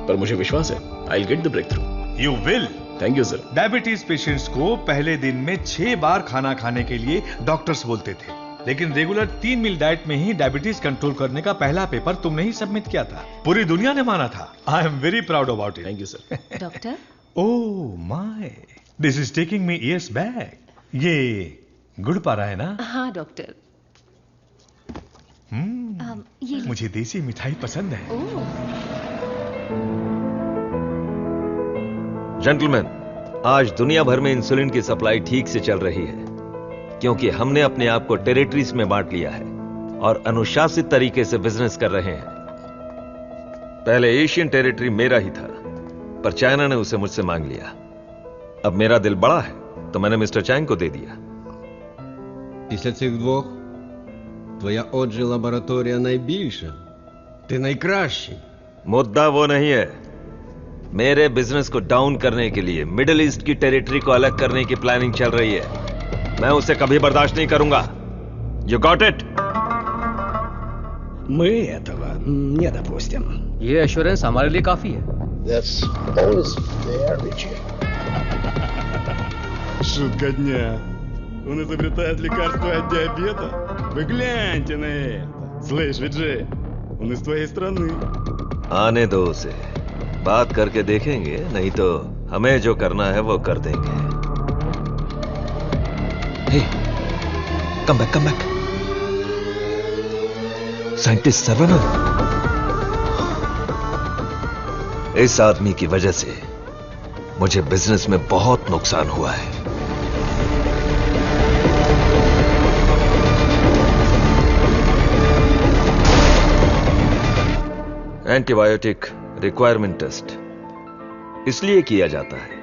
पर मुझे विश्वास है I will get the breakthrough. You will. Thank you sir. Diabetes patients को पहले दिन में 6 बार खाना खाने के लिए डॉक्टर्स बोलते थे, लेकिन रेगुलर 3 मील डाइट में ही डायबिटीज कंट्रोल करने का पहला पेपर तुमने ही सबमिट किया था। पूरी दुनिया ने माना था। आई am very proud about it. Thank you sir. Doctor? Oh my, this is taking me years back. ये गुड़ पा रहा है ना? हाँ डॉक्टर। ये मुझे देसी मिठाई पसंद है। जेंटलमैन, आज दुनिया भर में इंसुलिन की सप्लाई ठीक से चल रही है, क्योंकि हमने अपने आप को टेरिटरीज में बांट लिया है और अनुशासित तरीके से बिजनेस कर रहे हैं। पहले एशियन टेरिटरी मेरा ही था, पर चाइना ने उसे मुझसे मांग लिया। अब मेरा दिल बड़ा है तो मैंने मिस्टर चैंग को दे दिया। Після цих двох твоя отже лабораторія найбільша. Ти найкращий. मुद्दा वो नहीं है। मेरे बिजनेस को डाउन करने के लिए मिडिल ईस्ट की टेरिटरी को अलग करने की प्लानिंग चल रही है। मैं उसे कभी बर्दाश्त नहीं करूंगा। You got it? Мы этого не допустим. ये एश्योरेंस हमारे लिए काफी है। That's always fair, Richie. Шутка дня. Он изобретает лекарство от диабета. Вы гляньте на это. Слышь, Виджей, он из твоей страны. आने दो उसे, बात करके देखेंगे, नहीं तो हमें जो करना है वो कर देंगे। हे, कम बैक। साइंटिस्ट सर्वनन। इस आदमी की वजह से मुझे बिजनेस में बहुत नुकसान हुआ है। एंटीबायोटिक रिक्वायरमेंट टेस्ट इसलिए किया जाता है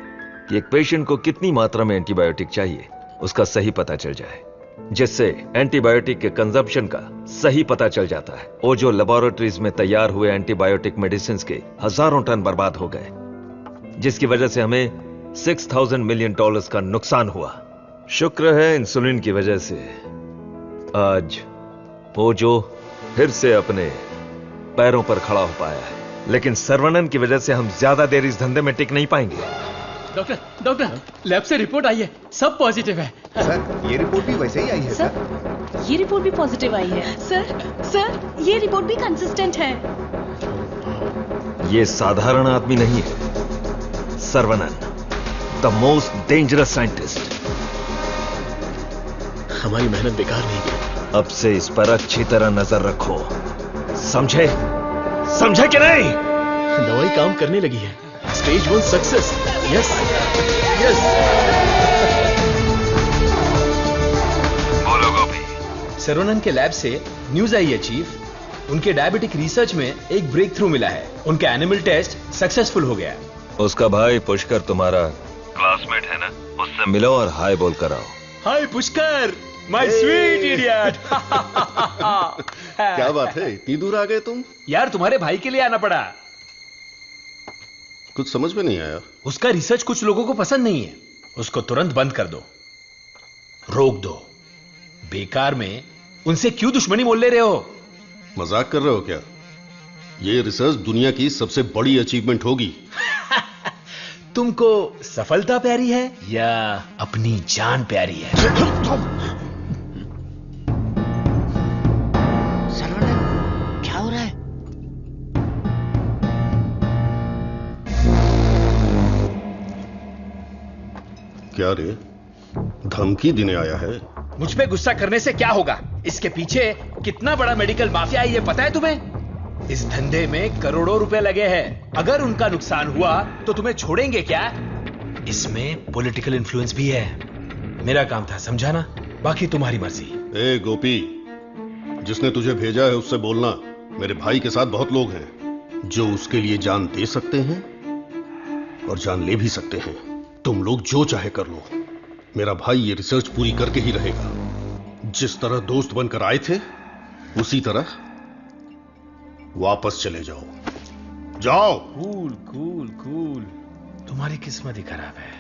कि एक पेशेंट को कितनी मात्रा में एंटीबायोटिक चाहिए उसका सही पता चल जाए, जिससे एंटीबायोटिक के कंजप्शन का सही पता चल जाता है। वो जो लेबोरेटरीज में तैयार हुए एंटीबायोटिक मेडिसिन के हजारों टन बर्बाद हो गए, जिसकी वजह से हमें $6,000 मिलियन का नुकसान हुआ। शुक्र है इंसुलिन की वजह से आज वो जो फिर से अपने पैरों पर खड़ा हो पाया है, लेकिन सर्वनन की वजह से हम ज्यादा देर इस धंधे में टिक नहीं पाएंगे। डॉक्टर, लैब से रिपोर्ट आई है, सब पॉजिटिव है। सर, ये रिपोर्ट भी वैसे ही आई है सर। ये रिपोर्ट भी पॉजिटिव आई है। सर, ये रिपोर्ट भी कंसिस्टेंट है। ये साधारण आदमी नहीं है, Saravanan, the most dangerous scientist. हमारी मेहनत बेकार नहीं गई। अब से इस पर अच्छी तरह नजर रखो, समझे कि नहीं? दवाई काम करने लगी है। Stage 1 success. यस। बोलो गोपी। सर्वनन के लैब से न्यूज आई है चीफ, उनके डायबिटिक रिसर्च में एक ब्रेक थ्रू मिला है। उनका एनिमल टेस्ट सक्सेसफुल हो गया। उसका भाई पुष्कर तुम्हारा क्लासमेट है ना, उससे मिलो और हाय बोल कर आओ। हाय पुष्कर, माय स्वीट इडियट। क्या बात है, इतनी दूर आ गए तुम? यार तुम्हारे भाई के लिए आना पड़ा। कुछ समझ में नहीं आया। उसका रिसर्च कुछ लोगों को पसंद नहीं है, उसको तुरंत बंद कर दो, रोक दो। बेकार में उनसे क्यों दुश्मनी मोल ले रहे हो? मजाक कर रहे हो क्या? ये रिसर्च दुनिया की सबसे बड़ी अचीवमेंट होगी। तुमको सफलता प्यारी है या अपनी जान प्यारी है? सर्वनन, क्या हो रहा है? क्या रे, धमकी देने आया है? मुझ पे गुस्सा करने से क्या होगा? इसके पीछे कितना बड़ा मेडिकल माफिया है ये पता है तुम्हें? इस धंधे में करोड़ों रुपए लगे हैं। अगर उनका नुकसान हुआ तो तुम्हें छोड़ेंगे क्या? इसमें पॉलिटिकल इन्फ्लुएंस भी है। मेरा काम था समझाना, बाकी तुम्हारी मर्जी। ए गोपी, जिसने तुझे भेजा है उससे बोलना मेरे भाई के साथ बहुत लोग हैं जो उसके लिए जान दे सकते हैं और जान ले भी सकते हैं। तुम लोग जो चाहे कर लो, मेरा भाई ये रिसर्च पूरी करके ही रहेगा। जिस तरह दोस्त बनकर आए थे उसी तरह वापस चले जाओ। कूल। तुम्हारी किस्मत ही खराब है।